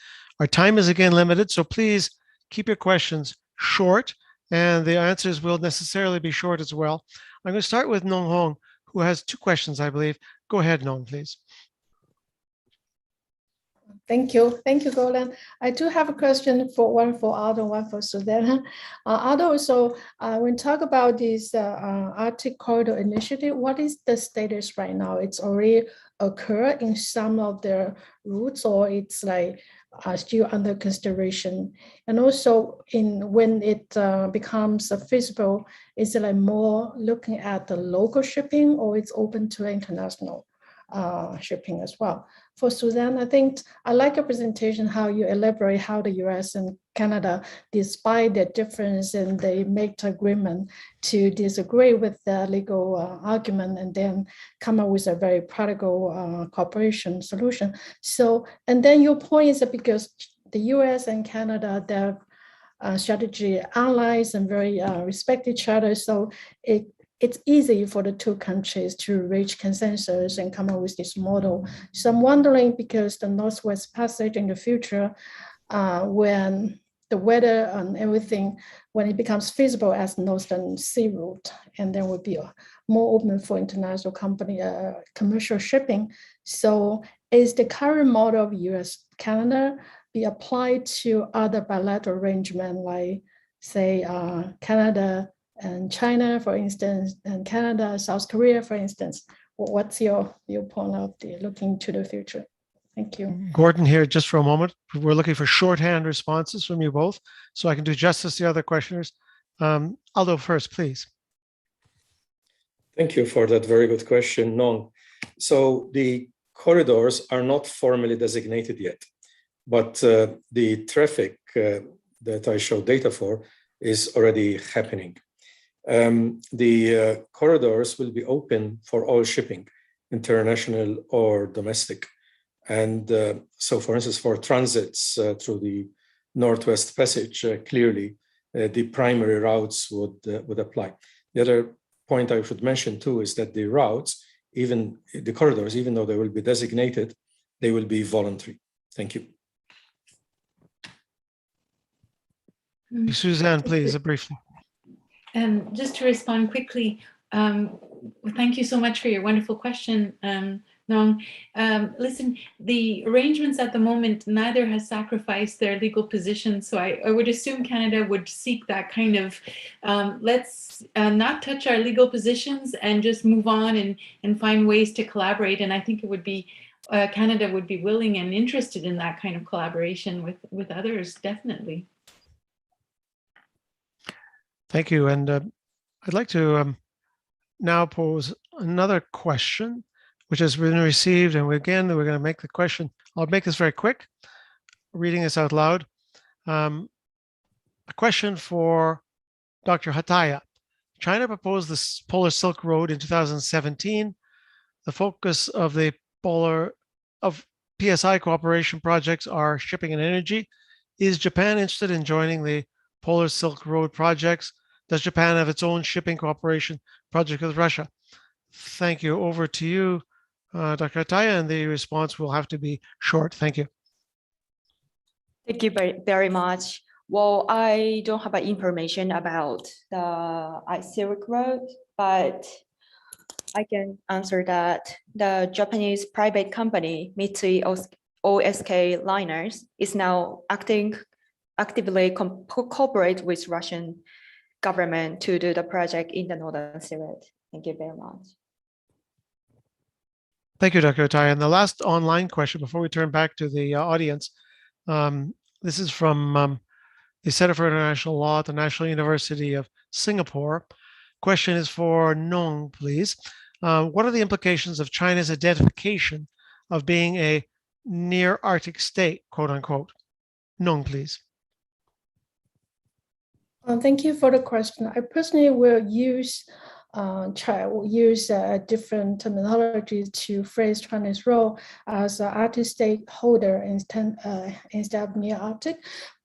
Our time is again limited, so please keep your questions short, and the answers will necessarily be short as well. I'm going to start with Nong Hong, who has two questions, I believe. Go ahead, Nong, please. Thank you. Thank you, Golan. I do have a question one for Aldo, one for Susanna. Aldo, so when talk about this Arctic Corridor Initiative, what is the status right now? It's already occurred in some of the routes, or it's like still under consideration? And also, when it becomes feasible, is it like more looking at the local shipping, or it's open to international shipping as well? For Suzanne, I think I like your presentation, how you elaborate how the US and Canada, despite their difference, and they make the agreement to disagree with the legal argument and then come up with a very practical cooperation solution. So, and then your point is that because the US and Canada, their strategy allies and very respect each other, so it's easy for the two countries to reach consensus and come up with this model. So I'm wondering, because the Northwest Passage in the future, when the weather and everything, when it becomes feasible as Northern Sea Route, and then will be more open for international company, commercial shipping. So is the current model of US-Canada be applied to other bilateral arrangement, like say Canada and China, for instance, and Canada, South Korea, for instance? What's your viewpoint of looking to the future? Thank you. Gordon here, just for a moment. We're looking for shorthand responses from you both, so I can do justice to the other questioners. Aldo first, please. Thank you for that very good question, Nong. So the corridors are not formally designated yet, but the traffic that I show data for is already happening. The corridors will be open for all shipping, international or domestic. And so, for instance, for transits through the Northwest Passage, clearly the primary routes would apply. The other point I should mention too is that the routes, even the corridors, even though they will be designated, they will be voluntary. Thank you. Suzanne, please, briefly. Just to respond quickly, thank you so much for your wonderful question, Nong. Listen, the arrangements at the moment, neither has sacrificed their legal position. So I would assume Canada would seek that kind of, let's not touch our legal positions and just move on and find ways to collaborate. And I think it would be, Canada would be willing and interested in that kind of collaboration with others, definitely. Thank you. And I'd like to now pose another question, which has been received. And again, we're going to make the question. I'll make this very quick, reading this out loud. A question for Dr. Hataya. China proposed the Polar Silk Road in 2017. The focus of the PSI cooperation projects are shipping and energy. Is Japan interested in joining the Polar Silk Road projects? Does Japan have its own shipping cooperation project with Russia? Thank you. Over to you, Dr. Ataya, and the response will have to be short. Thank you. Thank you very much. Well, I don't have information about the Silk Road, but I can answer that. The Japanese private company, Mitsui OSK Liners, is now actively cooperate with Russian government to do the project in the Northern Sea Road. Thank you very much. Thank you, Dr. Ataya. And the last online question before we turn back to the audience, this is from the Center for International Law at the National University of Singapore. Question is for Nong, please. What are the implications of China's identification of being a near Arctic state, quote unquote? Nong, please. Thank you for the question. I personally will use different terminology to phrase China's role as an Arctic stakeholder instead of near Arctic.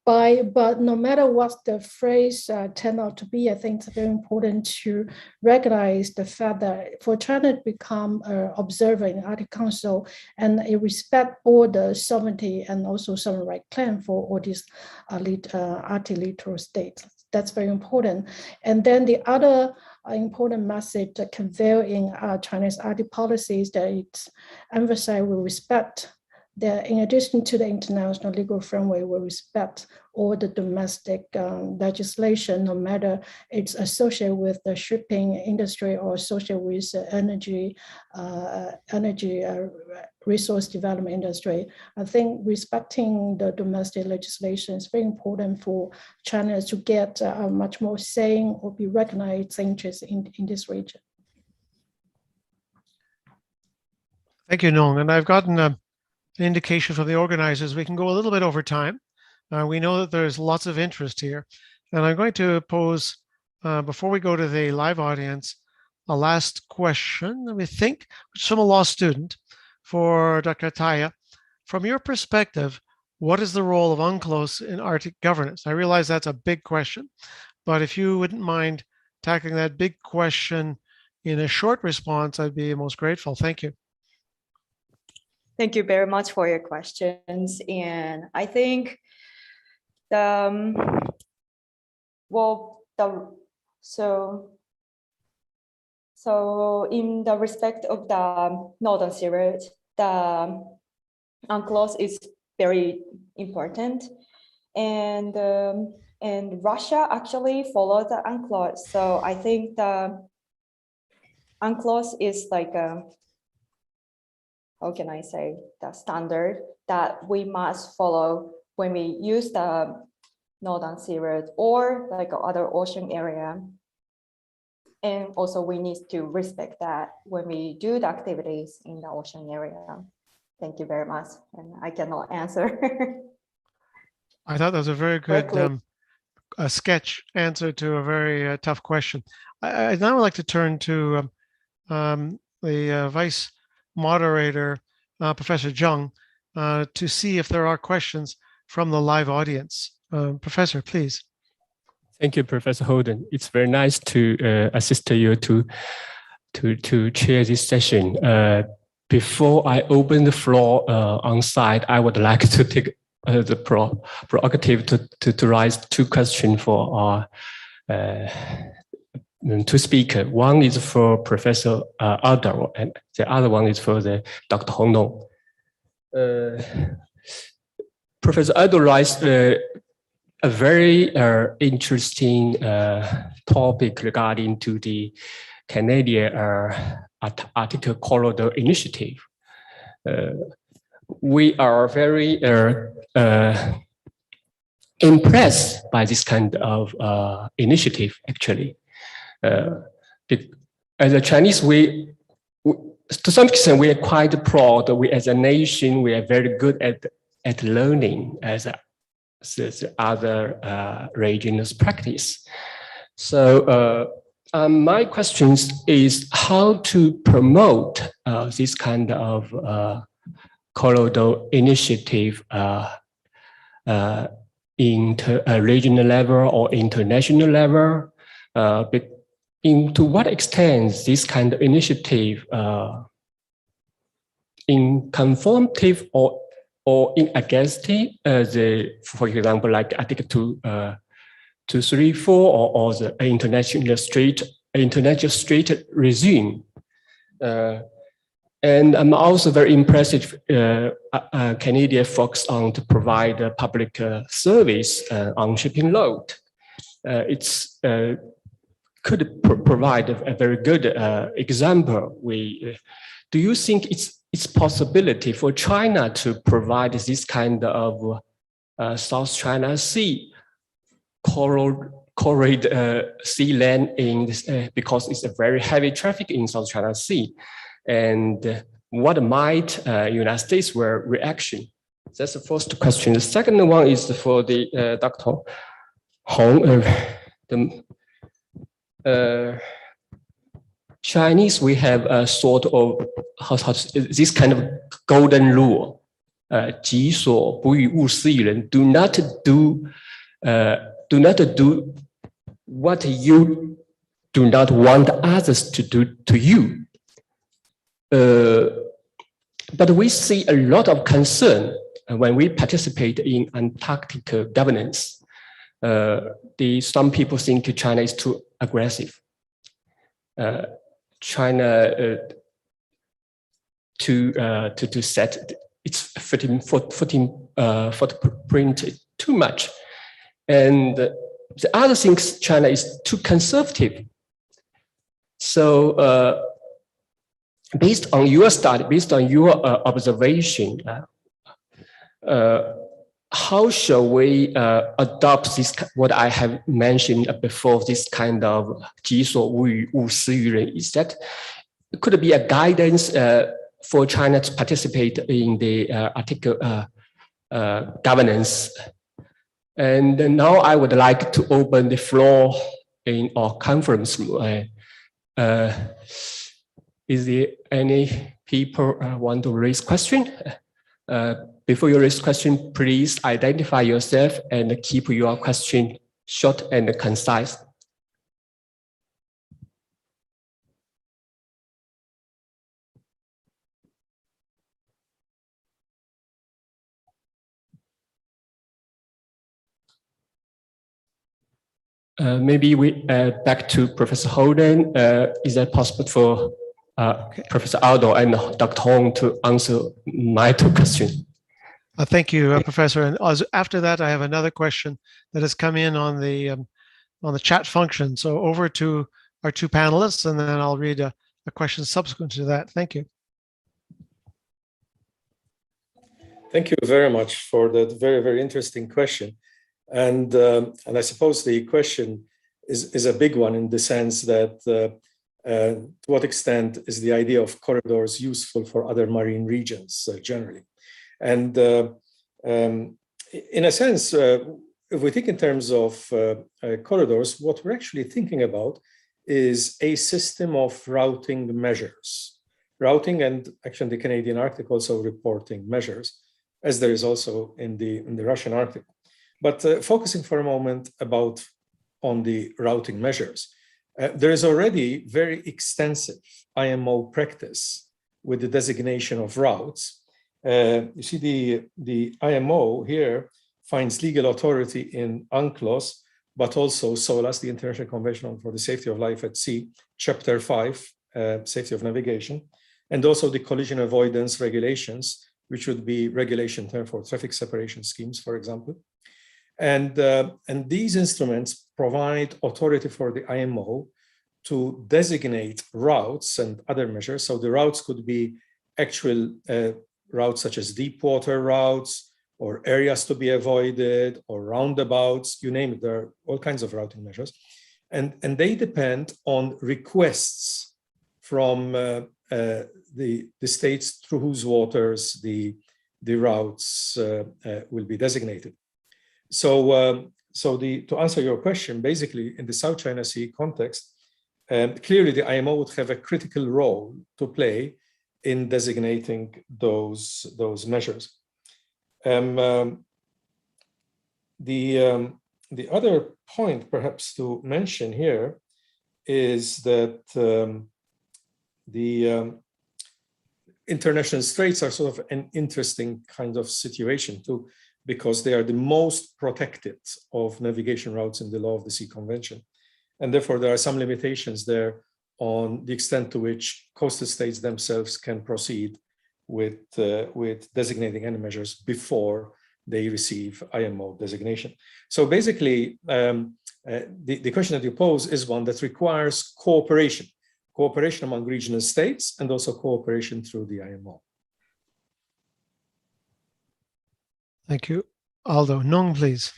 But no matter what the phrase turned out to be, I think it's very important to recognize the fact that for China to become an observer in the Arctic Council and it respect all the sovereignty and also sovereign right claim for all these Arctic littoral states. That's very important. And then the other important message that conveyed in China's Arctic policy is that it emphasizes we respect that in addition to the international legal framework, we respect all the domestic legislation, no matter it's associated with the shipping industry or associated with energy resource development industry. I think respecting the domestic legislation is very important for China to get much more saying or be recognized interest in this region. Thank you, Nong. And I've gotten an indication from the organizers we can go a little bit over time. We know that there's lots of interest here. And I'm going to pose, before we go to the live audience, a last question, let me think, which is from a law student for Dr. Ataya. From your perspective, what is the role of UNCLOS in Arctic governance? I realize that's a big question, but if you wouldn't mind tackling that big question in a short response, I'd be most grateful. Thank you. Thank you very much for your questions. And I think so in the respect of the Northern Sea Road, the UNCLOS is very important, and Russia actually followed the UNCLOS. So I think the UNCLOS is like how can I say, the standard that we must follow when we use the northern seaworld or like other ocean area. And also we need to respect that when we do the activities in the ocean area. Thank you very much. And I cannot answer. I thought that was a very good Quickly. a sketch answer to a very tough question. I now would like to turn to the vice moderator, Professor Zheng, to see if there are questions from the live audience. Professor, please. Thank you, Professor Holden. It's very nice to assist you to chair this session. Before I open the floor on site, I would like to take the prerogative to raise two questions for our two speakers. One is for Professor Aldo, and the other one is for the Dr. Hong Nong. Professor Aldo raised a very interesting topic regarding to the Canadian Arctic Corridor Initiative. We are very impressed by this kind of initiative, actually. As a Chinese, to some extent, we are quite proud. We, as a nation, we are very good at learning as other regions practice. So my question is how to promote this kind of corridor initiative in a regional level or international level. But to what extent this kind of initiative in conformative or in against for example, like Article 234 or the international straight regime. And I'm also very impressed. Canadian focus on to provide a public service on shipping load. It's could provide a very good example. Do you think it's possibility for China to provide this kind of South China Sea corridor sea lane in this, because it's a very heavy traffic in South China Sea, and what might United States reaction? That's the first question. The second one is for the Dr. Hong. Chinese, we have a sort of this kind of golden rule. 己所不欲，勿施于人. Do not do what you do not want others to do to you. But we see a lot of concern when we participate in Antarctic governance. Some people think China is too aggressive. China to set its footprint too much, and the other things, China is too conservative. So based on your study, based on your observation, how shall we adopt this, what I have mentioned before, this kind of 己所不欲，勿施于人? Is that, could it be a guidance for China to participate in the Arctic governance? And now I would like to open the floor in our conference room. Is there any people want to raise question? Before you raise question, please identify yourself and keep your question short and concise. Maybe we back to Professor Holden. Is that possible for Professor Aldo and Dr. Hong to answer my two questions? Thank you, Professor. And after that, I have another question that has come in on the chat function. So over to our two panelists, and then I'll read a question subsequent to that. Thank you. Thank you very much for that very, very interesting question. And I suppose the question is a big one in the sense that to what extent is the idea of corridors useful for other marine regions generally? And in a sense, if we think in terms of corridors, what we're actually thinking about is a system of routing measures. Routing, and actually the Canadian Arctic also reporting measures, as there is also in the Russian Arctic. But focusing for a moment on the routing measures, there is already very extensive IMO practice with the designation of routes. You see the IMO here finds legal authority in UNCLOS, but also SOLAS, the International Convention for the Safety of Life at Sea, Chapter 5, Safety of Navigation, and also the collision avoidance regulations, which would be regulation term for traffic separation schemes, for example. And these instruments provide authority for the IMO to designate routes and other measures. So the routes could be actual routes such as deep water routes, or areas to be avoided, or roundabouts, you name it. There are all kinds of routing measures. And they depend on requests from the states through whose waters the routes will be designated. So, to answer your question, basically in the South China Sea context, clearly the IMO would have a critical role to play in designating those measures. The other point perhaps to mention here is that the international straits are sort of an interesting kind of situation too, because they are the most protected of navigation routes in the Law of the Sea Convention. And therefore there are some limitations there on the extent to which coastal states themselves can proceed with designating any measures before they receive IMO designation. So basically, the question that you pose is one that requires cooperation among regional states and also cooperation through the IMO. Thank you. Aldo, Nong, please.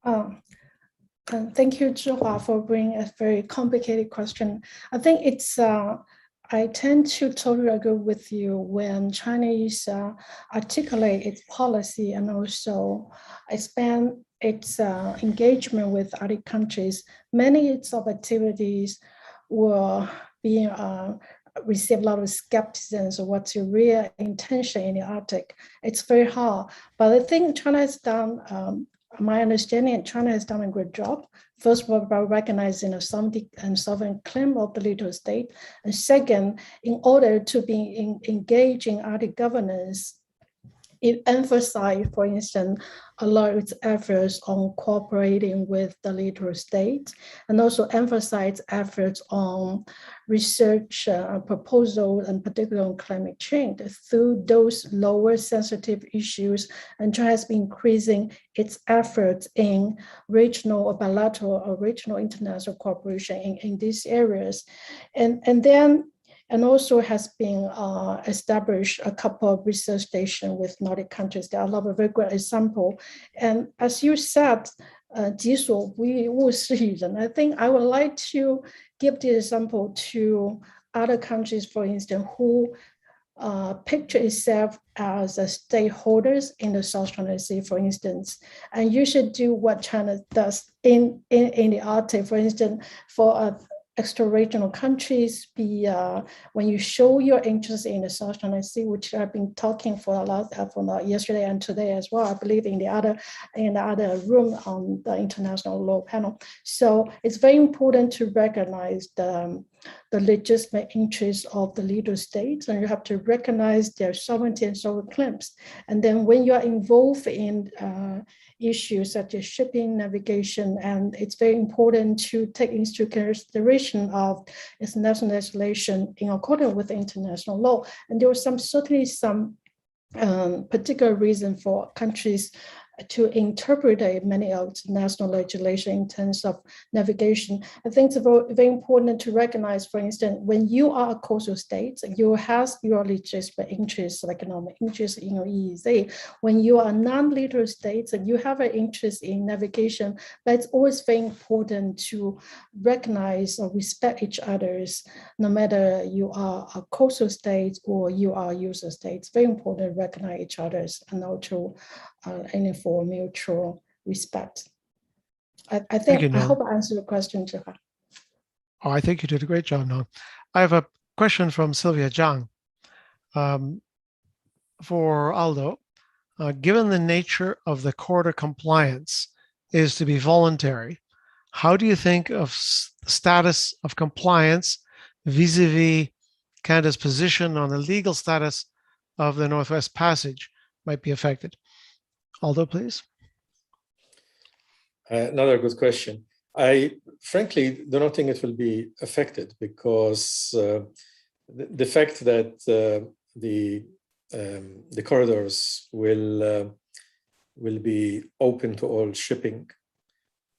Thank you, Zhihua, for bringing a very complicated question. I think it's, I tend to totally agree with you when Chinese articulate its policy and also expand its engagement with other countries. Many of activities were being receive a lot of skepticism of what's your real intention in the Arctic. It's very hard, but I think China has done, my understanding, China has done a great job. First of all, by recognizing the sovereignty and sovereign claim of the little state. And second, in order to be engaged in Arctic governance, it emphasized, for instance, a lot of its efforts on cooperating with the littoral states, and also emphasized efforts on research proposals, and particularly on climate change through those lower sensitive issues. And China has been increasing its efforts in regional or bilateral or regional international cooperation in these areas. And also has been established a couple of research stations with Nordic countries. There are a lot of very good examples. And as you said, I think I would like to give the example to other countries, for instance, who picture itself as a stakeholders in the South China Sea, for instance. And you should do what China does in the Arctic, for instance, for extra-regional countries, when you show your interest in the South China Sea, which I've been talking for a lot from yesterday and today as well, I believe in the other room on the international law panel. So it's very important to recognize the legitimate interests of the little states, and you have to recognize their sovereignty and sovereign claims. And then when you are involved in issues such as shipping, navigation, and it's very important to take into consideration of its national legislation in accordance with international law. And there was certainly some particular reason for countries to interpret many of national legislation in terms of navigation. I think it's very, very important to recognize, for instance, when you are a coastal state, you have your legitimate interests, like economic interest in your EEZ. When you are a non-littoral state, you have an interest in navigation, but it's always very important to recognize or respect each other's, no matter you are a coastal state or you are a user state. It's very important to recognize each other's and also aiming for mutual respect. I think, I hope I answered the question, Zhihan. Oh, I think you did a great job, Noam. I have a question from Sylvia Zhang for Aldo. Given the nature of the corridor compliance is to be voluntary, how do you think of the status of compliance vis-a-vis Canada's position on the legal status of the Northwest Passage might be affected? Aldo, please. Another good question. I frankly do not think it will be affected because the fact that the corridors will be open to all shipping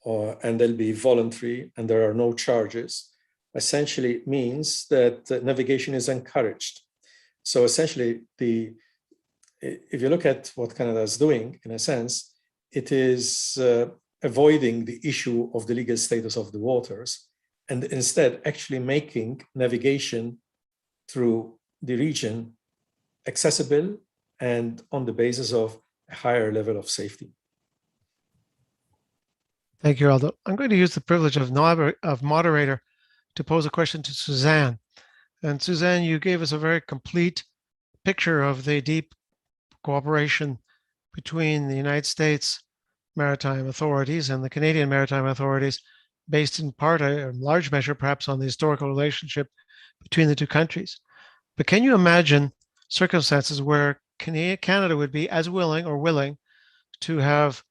and they'll be voluntary and there are no charges essentially means that navigation is encouraged. So essentially, if you look at what Canada is doing, in a sense, it is avoiding the issue of the legal status of the waters and instead actually making navigation through the region accessible and on the basis of a higher level of safety. Thank you, Aldo. I'm going to use the privilege of moderator to pose a question to Suzanne. And Suzanne, you gave us a very complete picture of the deep cooperation between the United States maritime authorities and the Canadian maritime authorities, based in part, in large measure, perhaps on the historical relationship between the two countries. But can you imagine circumstances where Canada would be as willing to have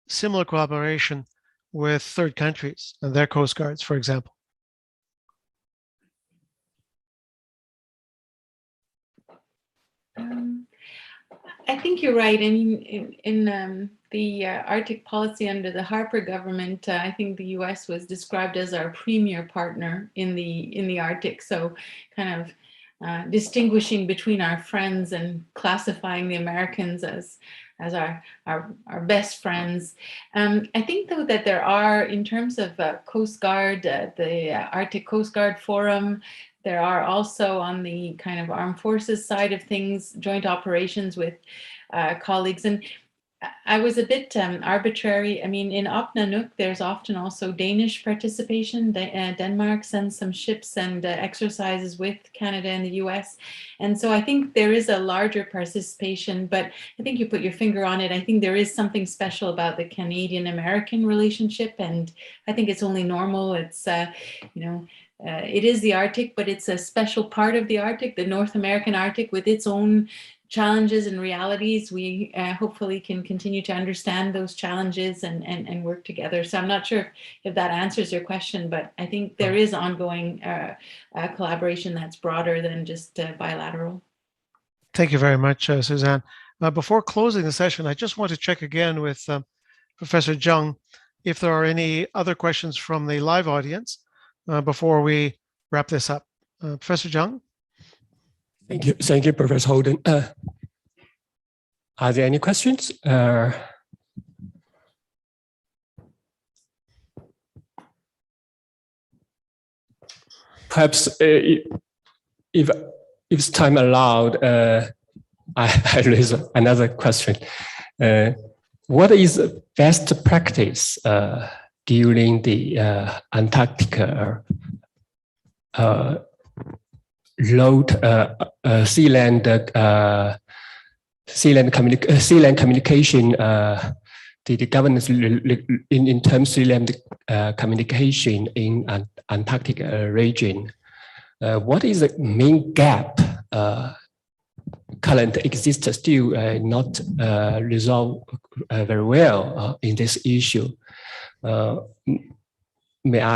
similar cooperation with third countries and their coast guards, for example? I think you're right. I mean, in the Arctic policy under the Harper government, I think the U.S. was described as our premier partner in the Arctic. So, kind of distinguishing between our friends and classifying the Americans as our best friends. I think, though, that there are, in terms of Coast Guard, the Arctic Coast Guard Forum, there are also on the kind of armed forces side of things, joint operations with colleagues. And I was a bit arbitrary. I mean, in Oknanuuk, there's often also Danish participation. Denmark sends some ships and exercises with Canada and the US. And so I think there is a larger participation, but I think you put your finger on it. I think there is something special about the Canadian-American relationship. And I think it's only normal. It's, it is the Arctic, but it's a special part of the Arctic, the North American Arctic, with its own challenges and realities. We hopefully can continue to understand those challenges and work together. So I'm not sure if that answers your question, but I think there is ongoing collaboration that's broader than just bilateral. Thank you very much, Suzanne. Before closing the session, I just want to check again with Professor Zhang if there are any other questions from the live audience before we wrap this up. Professor Zhang? Thank you, Professor Holden. Are there any questions? Perhaps if time allowed, I raise another question. What is the best practice during the Antarctica sea land communication? The governance in terms of sea land communication in Antarctic region. What is the main gap currently exists still not resolved very well in this issue? May I